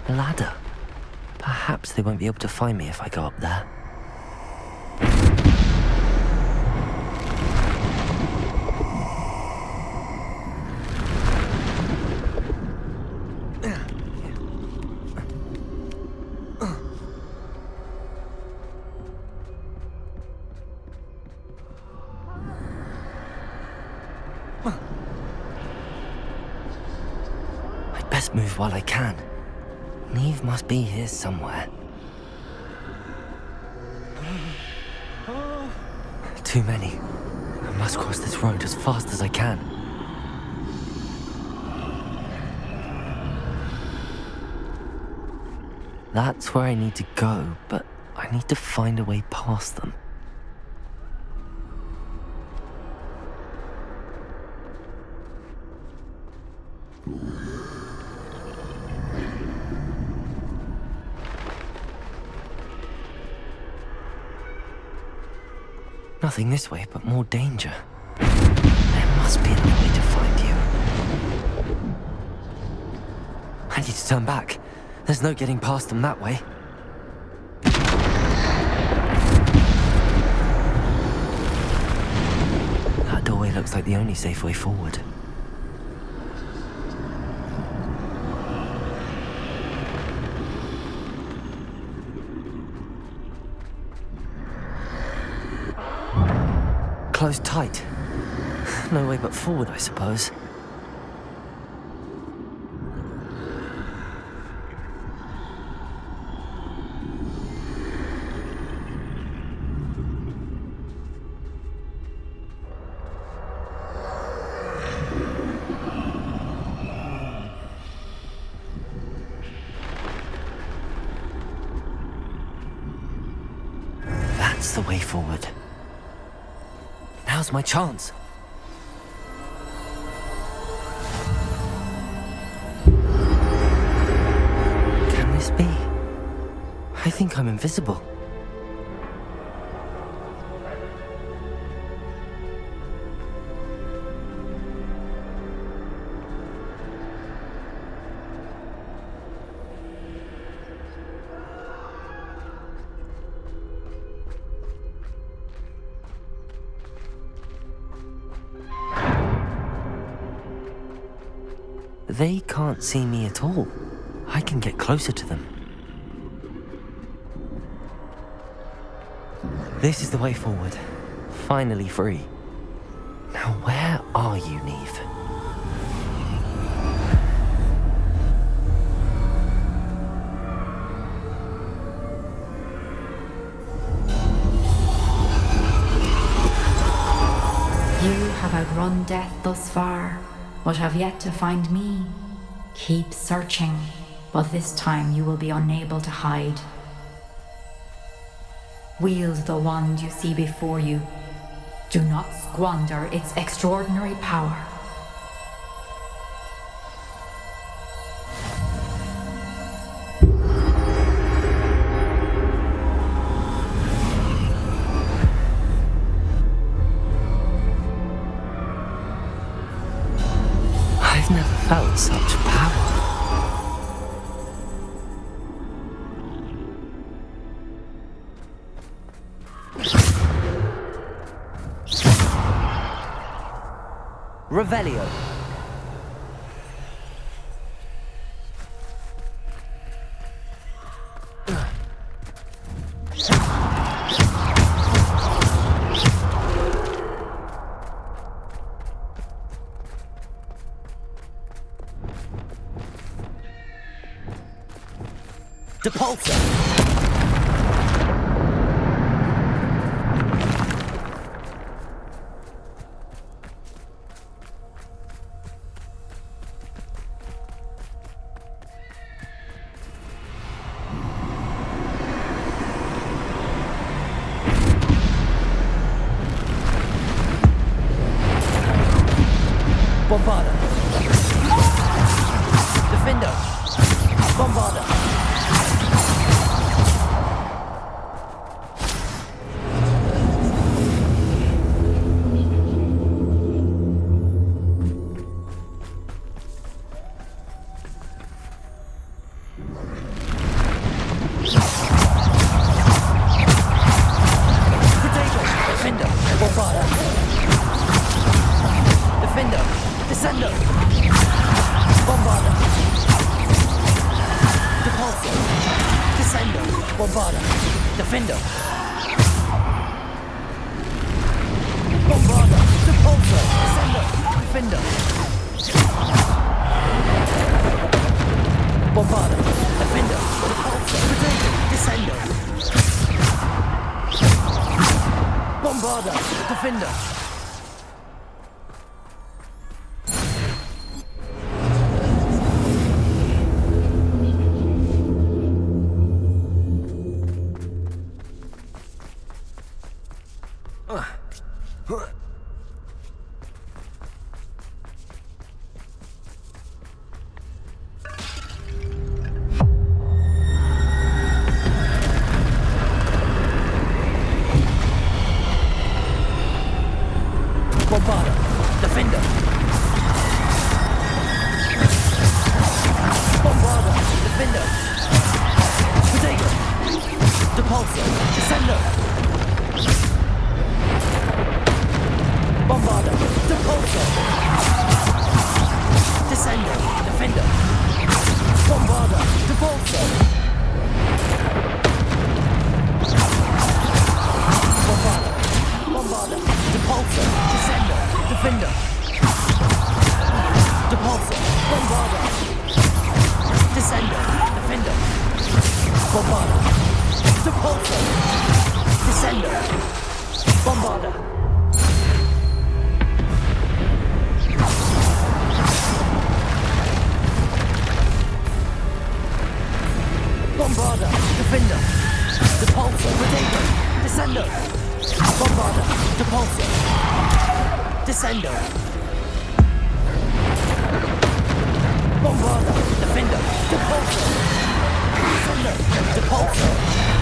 Ladder. Perhaps they won't be able to find me if I go up there. I'd best move while I can. Neve must be here somewhere. Too many. I must cross this road as fast as I can. That's where I need to go, but I need to find a way past them. Nothing this way, but more danger. There must be another way to find you. I need to turn back. There's no getting past them that way. That doorway looks like the only safe way forward. Closed tight. No way but forward, I suppose. That's the way forward. Now's my chance. think I'm invisible. They can't see me at all. I can get closer to them. This is the way forward. Finally free. Now where are you, Neve? You have outrun death thus far, but have yet to find me. Keep searching, but this time you will be unable to hide. Wield the wand you see before you. Do not squander its extraordinary power. I've never felt such power. Revelio. Depulsor. Bombarda. Defender. Bombarda. Potato. Defender. Bombarda. Defender. Descendo! Bombarda! Depulsor! Descendo! Bombarda! Defender! Bombarda! Depulsor! Descendo! Defender! Bombarda! Defender! Depulsor! Potato! Descendo! Bombarda! Defender! Bombarda! Defender! Bombarda! Defender! Potato! Depulsor! Descendo! Bombarda! Depulsor! Descendo! Defender! Bombarda! Depulsor! Bombarda! Bombarda! Depulsor! Descendo! Defender! Depulsor! Bombarda! Descendo! Defender! Bombarda! Depulsor! Descendo! Bombarda! Bombarda! Defender! Depulsor! Potato! Descendo! Bombarda! Depulsor! Descendo! Bombarda! Defender! Depulsor! Descendo! Depulsor!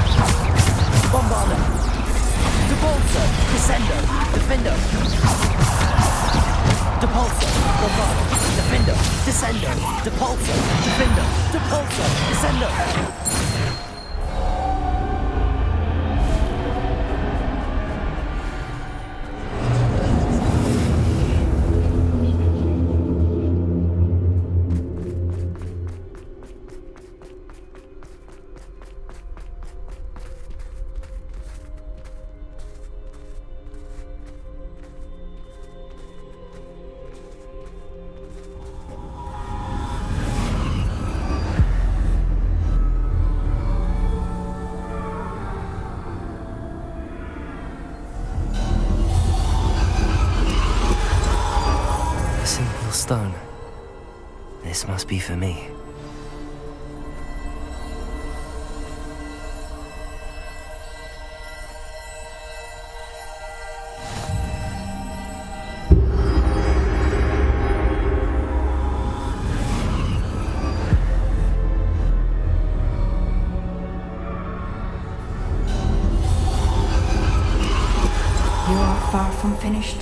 Father. Depulso, Descendo, Defendo. Depulso, Godfather, Defendo, Descendo, Depulso, Defendo, Depulso, Descendo. Stone. This must be for me. You are far from finished.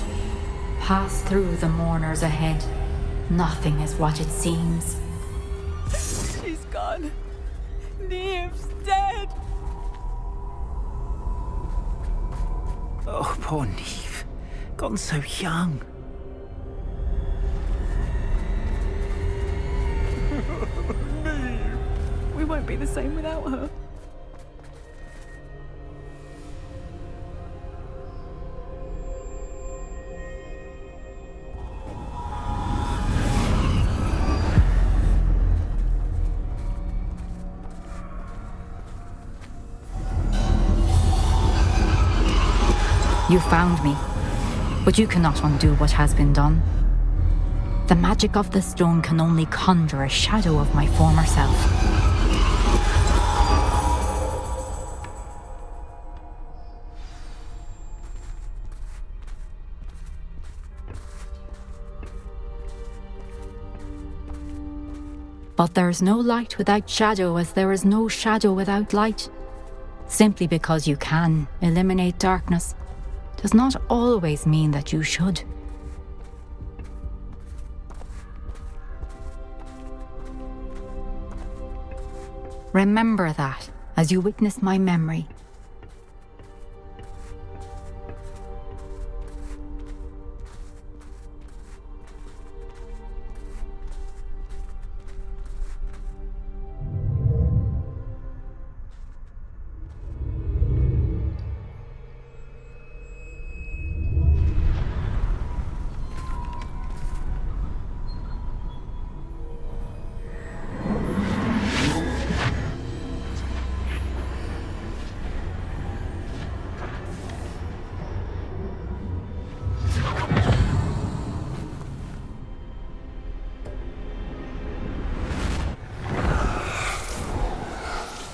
Pass through the mourners ahead. Nothing is what it seems. She's gone. Neve's dead. Oh, poor Neve. Gone so young. Neve. We won't be the same without her. You found me, but you cannot undo what has been done. The magic of the stone can only conjure a shadow of my former self. But there is no light without shadow, as there is no shadow without light. Simply because you can eliminate darkness does not always mean that you should. Remember that as you witness my memory.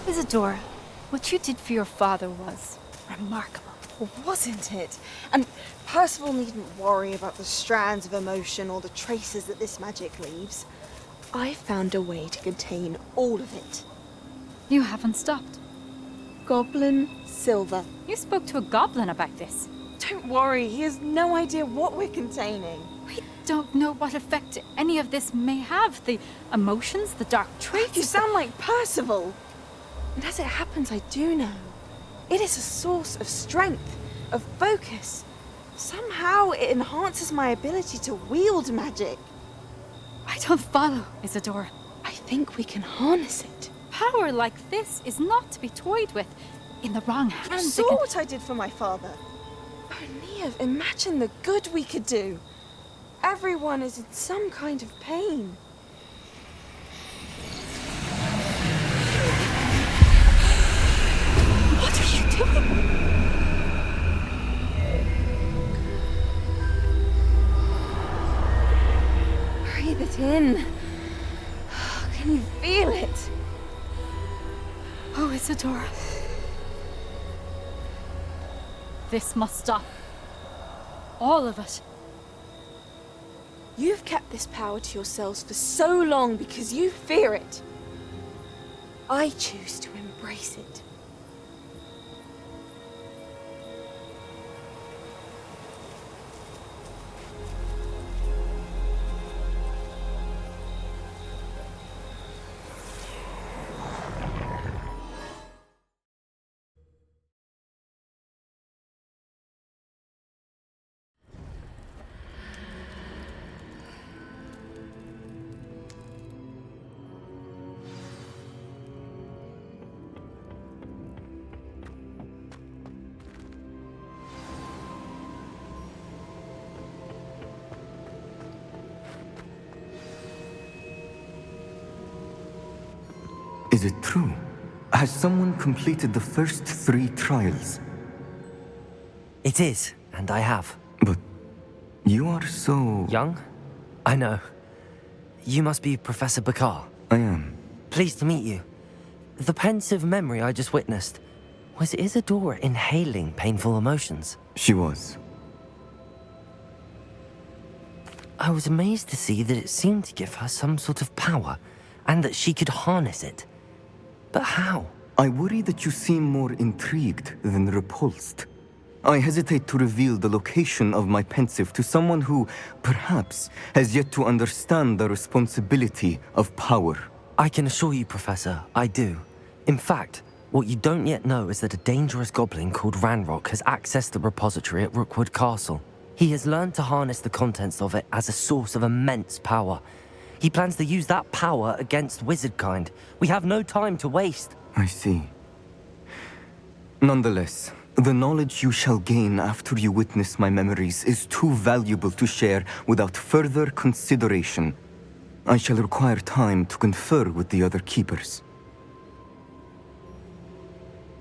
Isadora, what you did for your father was remarkable, wasn't it? And Percival needn't worry about the strands of emotion or the traces that this magic leaves. I found a way to contain all of it. You haven't stopped. Goblin Silver. You spoke to a goblin about this. Don't worry, he has no idea what we're containing. We don't know what effect any of this may have. The emotions, the dark traits. You sound like Percival. And as it happens, I do know. It is a source of strength, of focus. Somehow it enhances my ability to wield magic. I don't follow, Isadora. I think we can harness it. Power like this is not to be toyed with. In the wrong hands. You saw what I did for my father. Oh, Neve, imagine the good we could do. Everyone is in some kind of pain. What are you doing? Breathe it in. Can you feel it? Oh, Isadora. This must stop. All of it. You've kept this power to yourselves for so long because you fear it. I choose to embrace it. Is it true? Has someone completed the first 3 trials? It is, and I have. But you are so... Young? I know. You must be Professor Bakar. I am. Pleased to meet you. The pensive memory I just witnessed, was Isadora inhaling painful emotions? She was. I was amazed to see that it seemed to give her some sort of power, and that she could harness it. But how? I worry that you seem more intrigued than repulsed. I hesitate to reveal the location of my pensive to someone who, perhaps, has yet to understand the responsibility of power. I can assure you, Professor, I do. In fact, what you don't yet know is that a dangerous goblin called Ranrock has accessed the repository at Rookwood Castle. He has learned to harness the contents of it as a source of immense power. He plans to use that power against wizardkind. We have no time to waste. I see. Nonetheless, the knowledge you shall gain after you witness my memories is too valuable to share without further consideration. I shall require time to confer with the other keepers.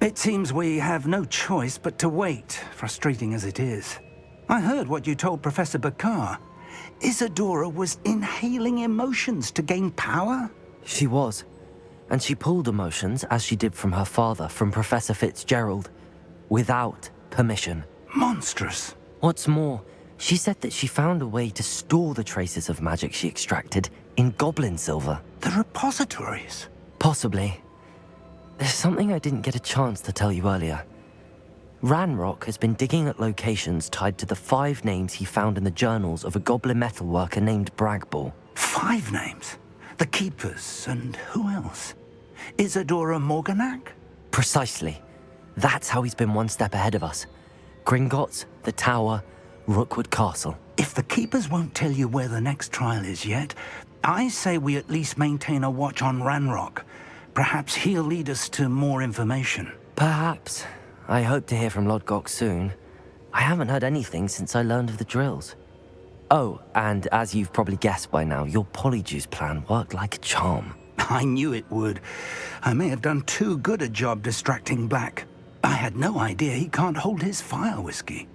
It seems we have no choice but to wait, frustrating as it is. I heard what you told Professor Bakar. Isadora was inhaling emotions to gain power? She was. And she pulled emotions, as she did from her father, from Professor Fitzgerald, without permission. Monstrous. What's more, she said that she found a way to store the traces of magic she extracted in goblin silver. The repositories? Possibly. There's something I didn't get a chance to tell you earlier. Ranrock has been digging at locations tied to the 5 names he found in the journals of a goblin metalworker named Bragball. 5 names? The Keepers, and who else? Isadora Morganac? Precisely. That's how he's been one step ahead of us. Gringotts, the Tower, Rookwood Castle. If the Keepers won't tell you where the next trial is yet, I say we at least maintain a watch on Ranrock. Perhaps he'll lead us to more information. Perhaps. I hope to hear from Lodgok soon. I haven't heard anything since I learned of the drills. Oh, and as you've probably guessed by now, your Polyjuice plan worked like a charm. I knew it would. I may have done too good a job distracting Black. I had no idea he can't hold his fire whiskey.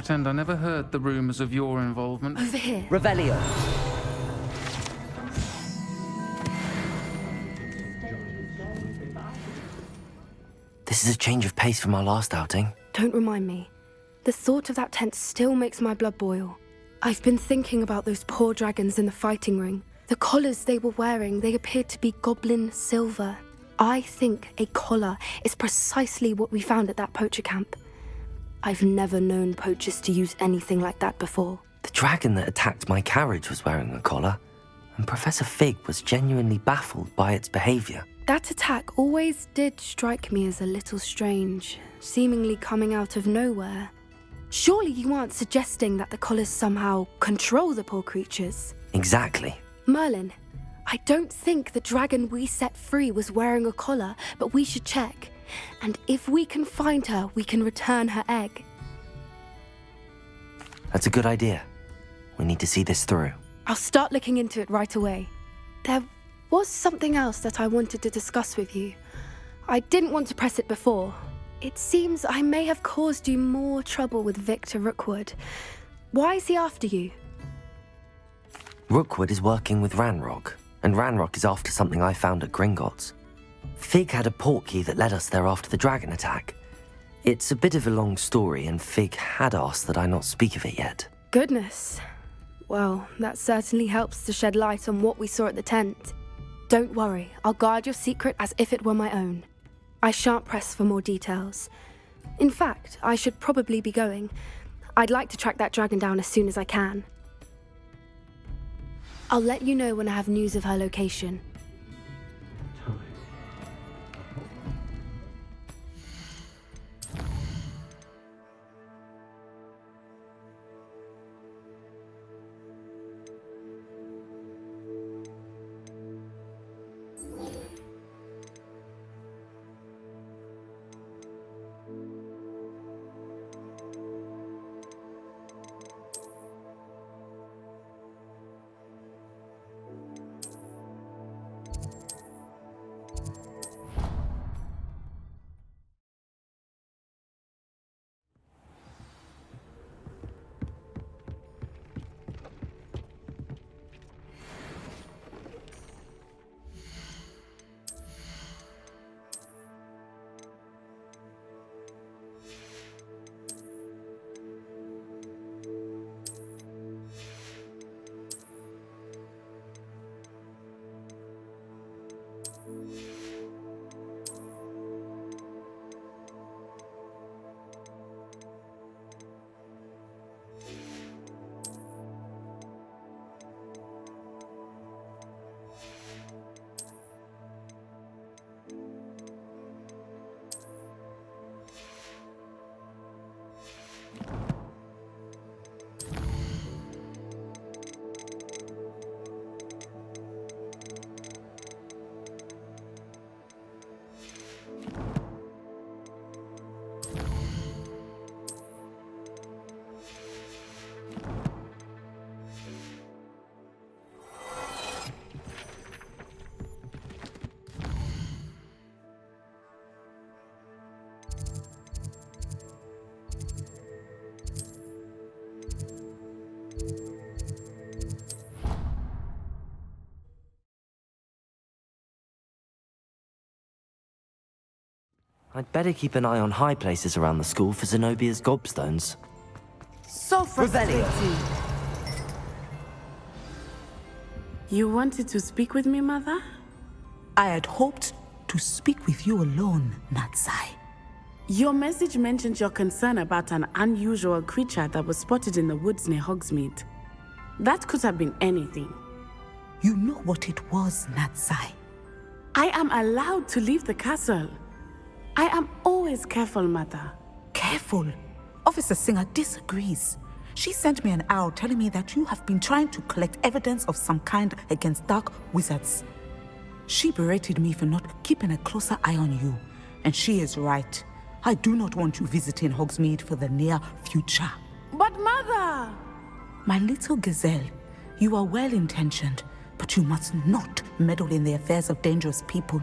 Pretend I never heard the rumors of your involvement. Over here. Revelio. This is a change of pace from our last outing. Don't remind me. The thought of that tent still makes my blood boil. I've been thinking about those poor dragons in the fighting ring. The collars they were wearing, they appeared to be goblin silver. I think a collar is precisely what we found at that poacher camp. I've never known poachers to use anything like that before. The dragon that attacked my carriage was wearing a collar, and Professor Fig was genuinely baffled by its behavior. That attack always did strike me as a little strange, seemingly coming out of nowhere. Surely you aren't suggesting that the collars somehow control the poor creatures? Exactly. Merlin, I don't think the dragon we set free was wearing a collar, but we should check. And if we can find her, we can return her egg. That's a good idea. We need to see this through. I'll start looking into it right away. There was something else that I wanted to discuss with you. I didn't want to press it before. It seems I may have caused you more trouble with Victor Rookwood. Why is he after you? Rookwood is working with Ranrock, and Ranrock is after something I found at Gringotts. Fig had a portkey that led us there after the dragon attack. It's a bit of a long story, and Fig had asked that I not speak of it yet. Goodness. Well, that certainly helps to shed light on what we saw at the tent. Don't worry, I'll guard your secret as if it were my own. I shan't press for more details. In fact, I should probably be going. I'd like to track that dragon down as soon as I can. I'll let you know when I have news of her location. I'd better keep an eye on high places around the school for Zenobia's gobstones. So frustrating. You wanted to speak with me, Mother? I had hoped to speak with you alone, Natsai. Your message mentioned your concern about an unusual creature that was spotted in the woods near Hogsmeade. That could have been anything. You know what it was, Natsai. I am allowed to leave the castle. I am always careful, Mother. Careful? Officer Singer disagrees. She sent me an owl telling me that you have been trying to collect evidence of some kind against dark wizards. She berated me for not keeping a closer eye on you, and she is right. I do not want you visiting Hogsmeade for the near future. But Mother! My little gazelle, you are well-intentioned, but you must not meddle in the affairs of dangerous people.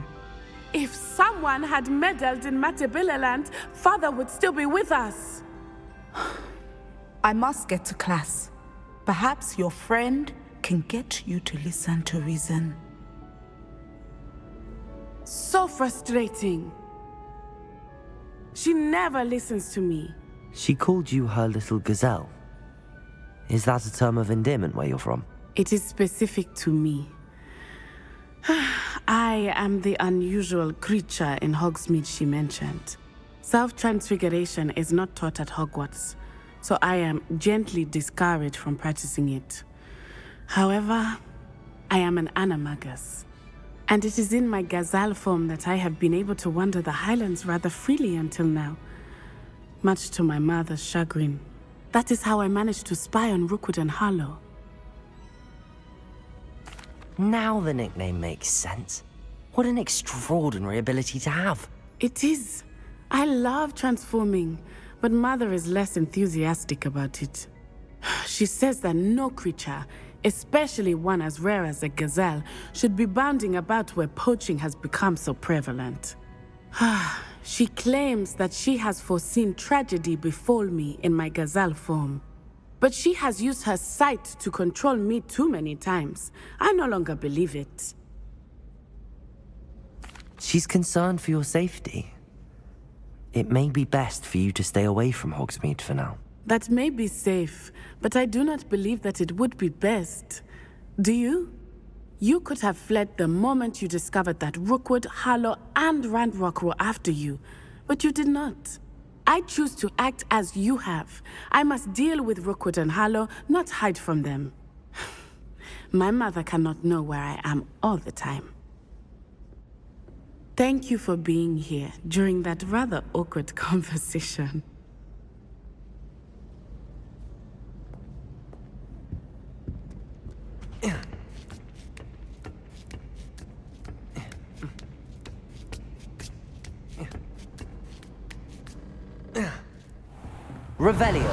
If someone had meddled in Matabeleland, Father would still be with us. I must get to class. Perhaps your friend can get you to listen to reason. So frustrating. She never listens to me. She called you her little gazelle. Is that a term of endearment where you're from? It is specific to me. I am the unusual creature in Hogsmeade she mentioned. Self-transfiguration is not taught at Hogwarts, so I am gently discouraged from practicing it. However, I am an animagus, and it is in my gazelle form that I have been able to wander the Highlands rather freely until now, much to my mother's chagrin. That is how I managed to spy on Rookwood and Harlow. Now the nickname makes sense. What an extraordinary ability to have. It is. I love transforming, but Mother is less enthusiastic about it. She says that no creature, especially one as rare as a gazelle, should be bounding about where poaching has become so prevalent. She claims that she has foreseen tragedy befall me in my gazelle form. But she has used her sight to control me too many times. I no longer believe it. She's concerned for your safety. It may be best for you to stay away from Hogsmeade for now. That may be safe, but I do not believe that it would be best. Do you? You could have fled the moment you discovered that Rookwood, Harlow, and Ranrock were after you, but you did not. I choose to act as you have. I must deal with Rookwood and Harlow, not hide from them. My mother cannot know where I am all the time. Thank you for being here during that rather awkward conversation. Revelio.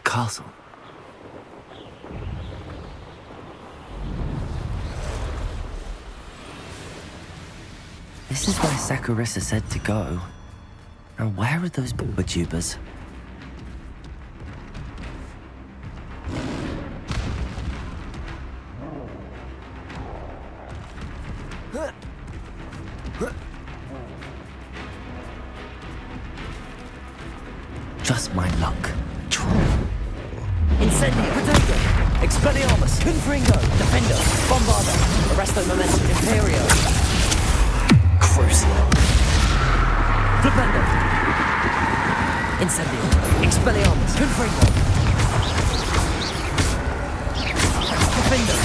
Castle. This is where Saccharissa said to go. Now where are those booba-tubers? Just my luck. Incendio, Potato, Expelliarmus, Confringo, Defender, Bombarda, Arresto Momentum, Imperio. Crucible. Flipendo! Incendio! Expelliarmus! Confringo! Defendo!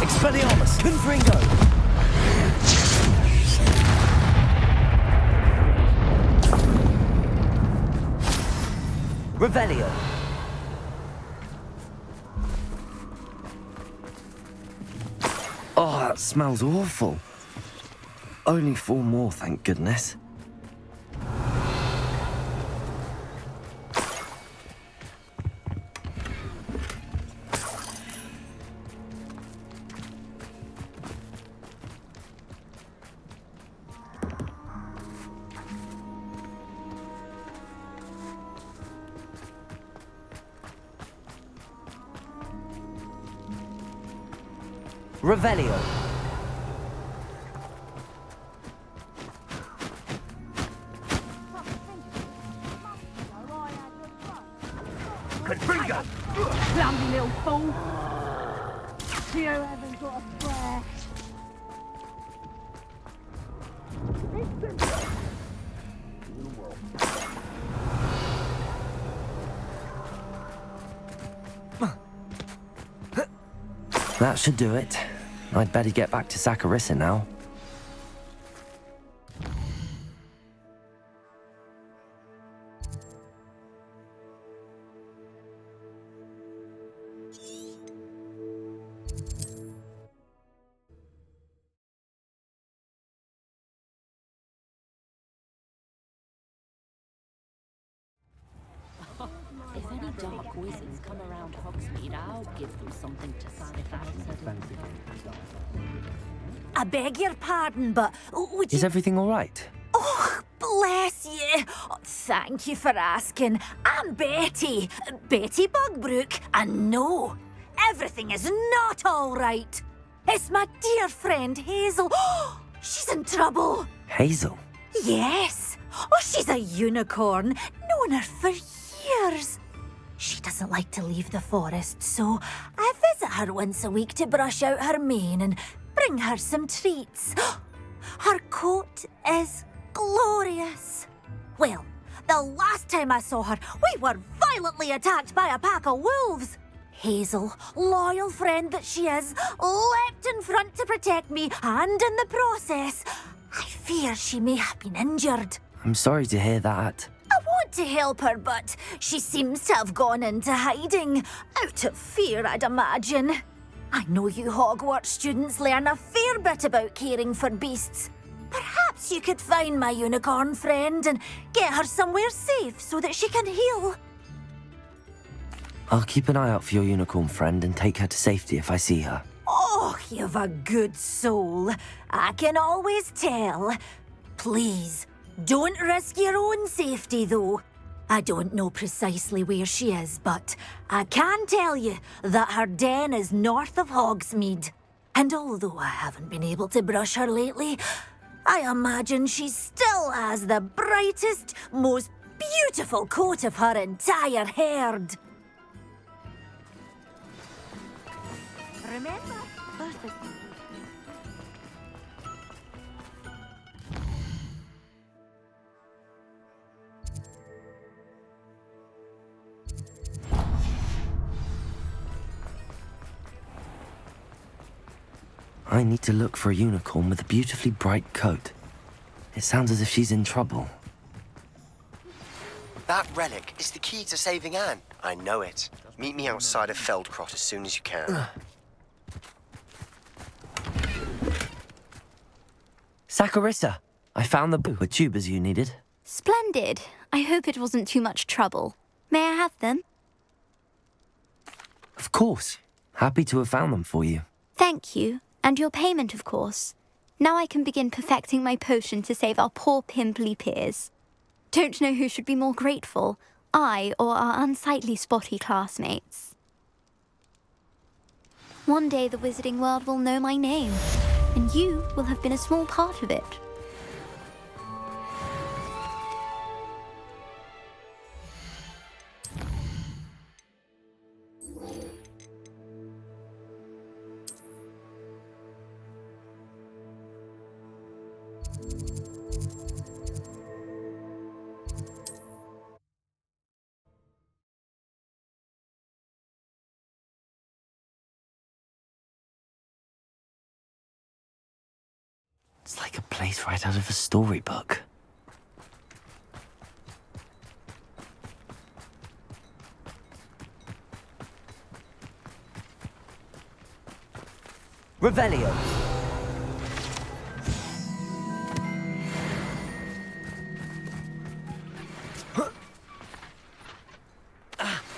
Expelliarmus! Confringo! Revelio! Oh, that smells awful. Only 4 more, thank goodness. Revelio! Confringo! Clumsy little fool! You haven't got a prayer. That should do it. I'd better get back to Saccharissa now. If any dark wizards come around Hogsmeade, I'll give them something to satisfy. I beg your pardon, but would you... Is everything all right? Oh, bless you. Oh, thank you for asking. I'm Betty. Betty Bugbrook. And no, everything is not all right. It's my dear friend Hazel. Oh, she's in trouble. Hazel? Yes. Oh, she's a unicorn. Known her for years. She doesn't like to leave the forest, so I visit her once a week to brush out her mane and bring her some treats. Her coat is glorious. Well, the last time I saw her, we were violently attacked by a pack of wolves. Hazel, loyal friend that she is, leapt in front to protect me, and in the process, I fear she may have been injured. I'm sorry to hear that. I want to help her, but she seems to have gone into hiding. Out of fear, I'd imagine. I know you Hogwarts students learn a fair bit about caring for beasts. Perhaps you could find my unicorn friend and get her somewhere safe so that she can heal. I'll keep an eye out for your unicorn friend and take her to safety if I see her. Oh, you've a good soul. I can always tell. Please, don't risk your own safety, though. I don't know precisely where she is, but I can tell you that her den is north of Hogsmeade. And although I haven't been able to brush her lately, I imagine she still has the brightest, most beautiful coat of her entire herd. Remember, there's the... I need to look for a unicorn with a beautifully bright coat. It sounds as if she's in trouble. That relic is the key to saving Anne. I know it. Meet me outside of Feldcrot as soon as you can. Saccharissa, I found the tubers you needed. Splendid. I hope it wasn't too much trouble. May I have them? Of course. Happy to have found them for you. Thank you. And your payment, of course. Now I can begin perfecting my potion to save our poor pimply peers. Don't know who should be more grateful, I or our unsightly spotty classmates. One day the wizarding world will know my name, and you will have been a small part of it. It's like a place right out of a storybook. Revelio.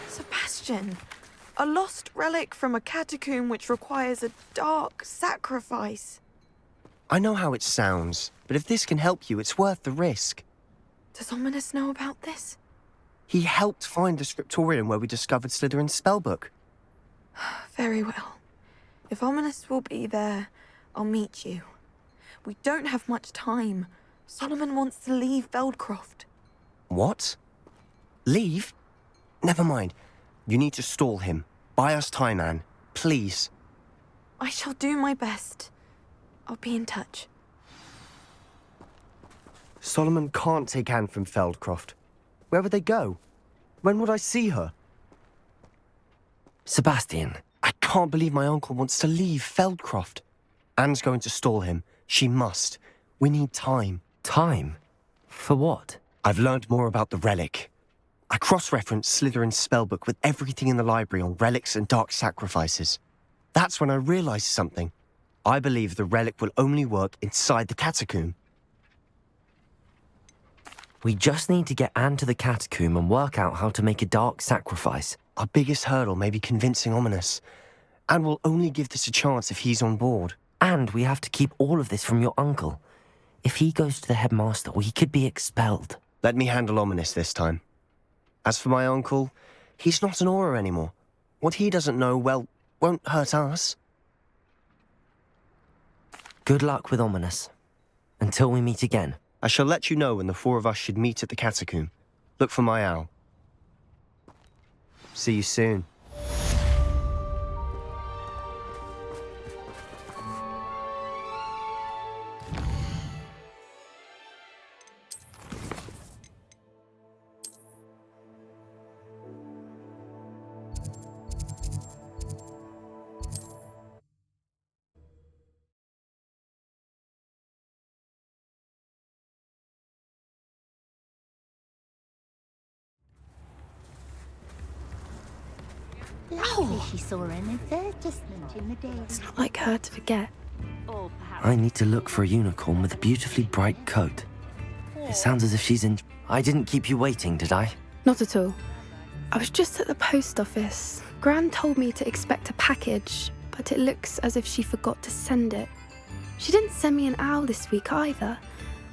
Sebastian, a lost relic from a catacomb which requires a dark sacrifice. I know how it sounds, but if this can help you, it's worth the risk. Does Ominous know about this? He helped find the scriptorium where we discovered Slytherin's spellbook. Very well. If Ominous will be there, I'll meet you. We don't have much time. Solomon wants to leave Feldcroft. What? Leave? Never mind. You need to stall him. Buy us time, Anne. Please. I shall do my best. I'll be in touch. Solomon can't take Anne from Feldcroft. Where would they go? When would I see her? Sebastian. I can't believe my uncle wants to leave Feldcroft. Anne's going to stall him. She must. We need time. Time? For what? I've learned more about the relic. I cross-referenced Slytherin's spellbook with everything in the library on relics and dark sacrifices. That's when I realized something. I believe the relic will only work inside the catacomb. We just need to get Anne to the catacomb and work out how to make a dark sacrifice. Our biggest hurdle may be convincing Ominous. Anne will only give this a chance if he's on board. And we have to keep all of this from your uncle. If he goes to the headmaster, we could be expelled. Let me handle Ominous this time. As for my uncle, he's not an Auror anymore. What he doesn't know, well, won't hurt us. Good luck with Ominous. Until we meet again. I shall let you know when the four of us should meet at the catacomb. Look for my owl. See you soon. Luckily she saw an advertisement in the Daily. It's not like her to forget. I need to look for a unicorn with a beautifully bright coat. It sounds as if she's in... I didn't keep you waiting, did I? Not at all. I was just at the post office. Gran told me to expect a package, but it looks as if she forgot to send it. She didn't send me an owl this week either.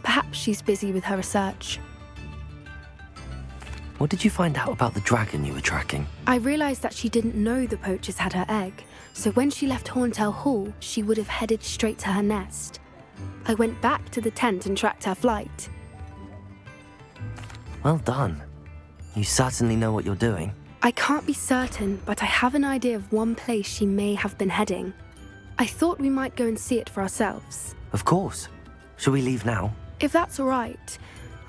Perhaps she's busy with her research. What did you find out about the dragon you were tracking? I realised that she didn't know the poachers had her egg, so when she left Horntail Hall, she would have headed straight to her nest. I went back to the tent and tracked her flight. Well done. You certainly know what you're doing. I can't be certain, but I have an idea of one place she may have been heading. I thought we might go and see it for ourselves. Of course. Shall we leave now? If that's all right.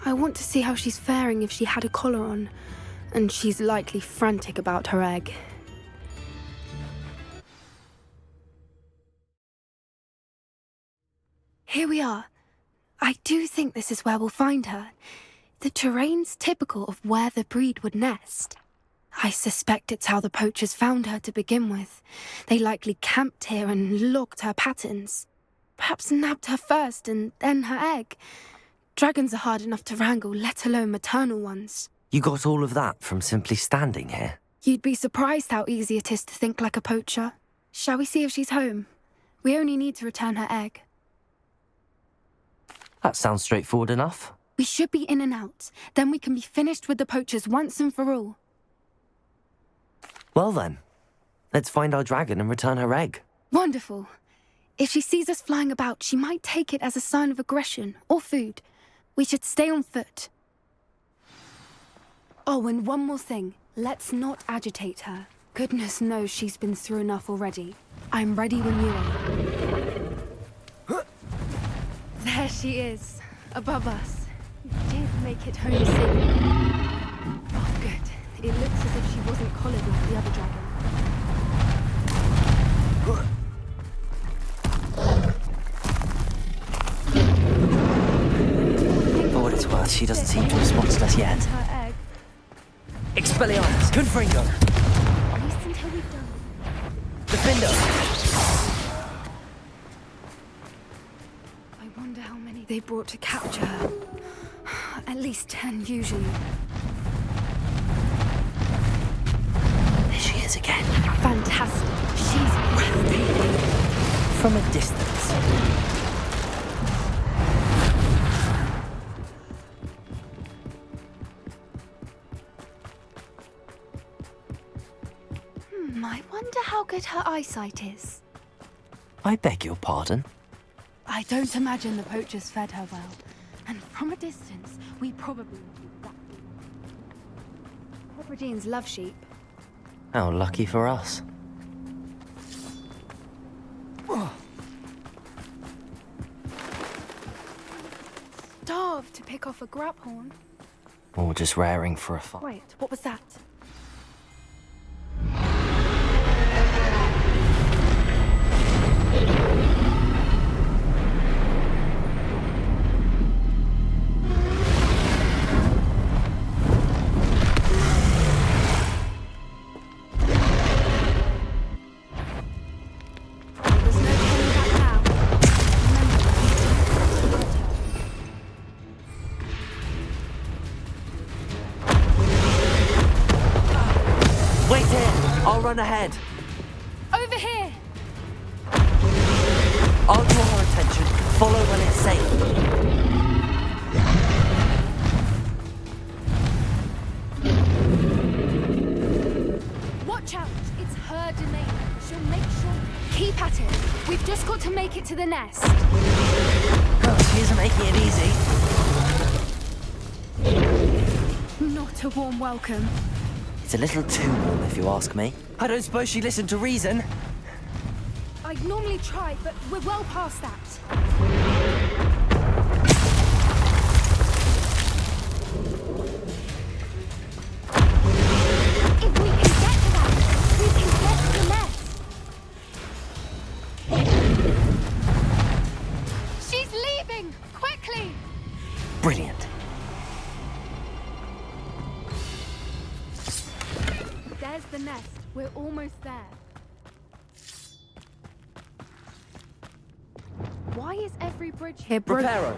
I want to see how she's faring if she had a collar on, and she's likely frantic about her egg. Here we are. I do think this is where we'll find her. The terrain's typical of where the breed would nest. I suspect it's how the poachers found her to begin with. They likely camped here and logged her patterns. Perhaps nabbed her first and then her egg. Dragons are hard enough to wrangle, let alone maternal ones. You got all of that from simply standing here? You'd be surprised how easy it is to think like a poacher. Shall we see if she's home? We only need to return her egg. That sounds straightforward enough. We should be in and out. Then we can be finished with the poachers once and for all. Well then, let's find our dragon and return her egg. Wonderful. If she sees us flying about, she might take it as a sign of aggression or food. We should stay on foot. Oh, and one more thing. Let's not agitate her. Goodness knows she's been through enough already. I'm ready when you are. There she is, above us. You did make it home safely. Oh, good. It looks as if she wasn't collared like the other dragon. But she doesn't seem to have spotted us yet. Her egg. Expelliarmus! Confringo! At least until we've done. Defendo! I wonder how many they brought to capture her. At least 10 usually. There she is again. Fantastic. She's breathtaking. From a distance. I wonder how good her eyesight is. I beg your pardon? I don't imagine the poachers fed her well. And from a distance, we probably... Hebrideans love sheep. How lucky for us. Starved to pick off a grabhorn. Or just raring for a fight. Wait, what was that? Run ahead. Over here. I'll draw her attention. Follow when it's safe. Watch out. It's her domain. She'll make sure. Keep at it. We've just got to make it to the nest. Oh, she isn't making it easy. Not a warm welcome. It's a little too warm, if you ask me. I don't suppose she listened to reason. I'd normally try, but we're well past that. If we can get to that, we can get to the nest. She's leaving! Quickly! Brilliant. There's the nest. We're almost there. Why is every bridge here broken? Reparo.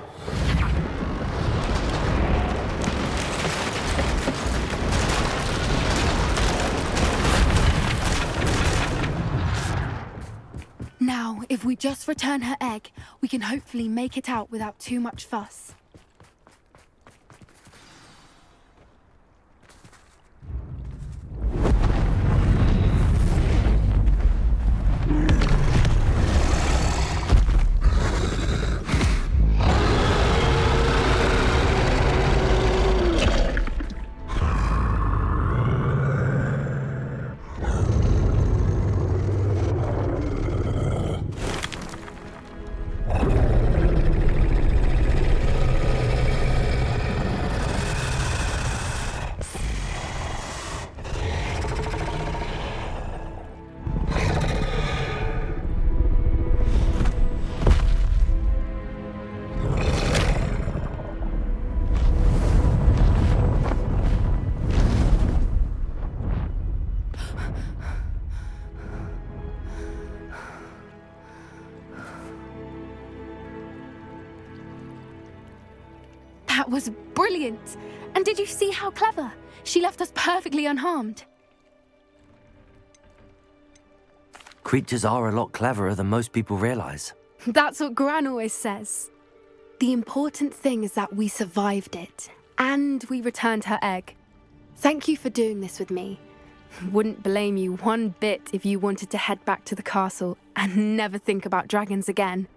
Now, if we just return her egg, we can hopefully make it out without too much fuss. That was brilliant! And did you see how clever? She left us perfectly unharmed. Creatures are a lot cleverer than most people realize. That's what Gran always says. The important thing is that we survived it, and we returned her egg. Thank you for doing this with me. Wouldn't blame you one bit if you wanted to head back to the castle and never think about dragons again.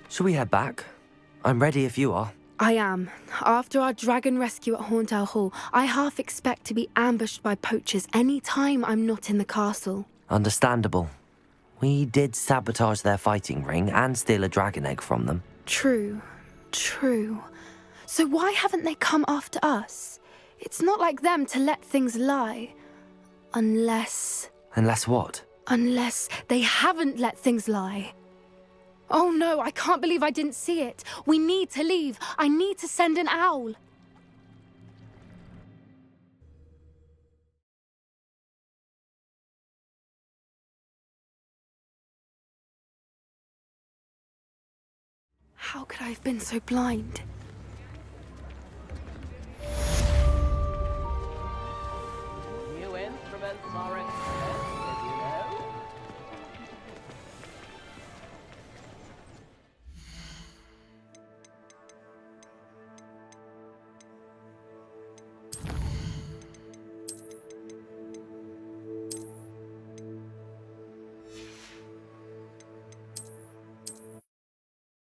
Shall we head back? I'm ready if you are. I am. After our dragon rescue at Hauntow Hall, I half expect to be ambushed by poachers any time I'm not in the castle. Understandable. We did sabotage their fighting ring and steal a dragon egg from them. True. So why haven't they come after us? It's not like them to let things lie. Unless... Unless what? Unless they haven't let things lie. Oh no, I can't believe I didn't see it. We need to leave. I need to send an owl. How could I have been so blind?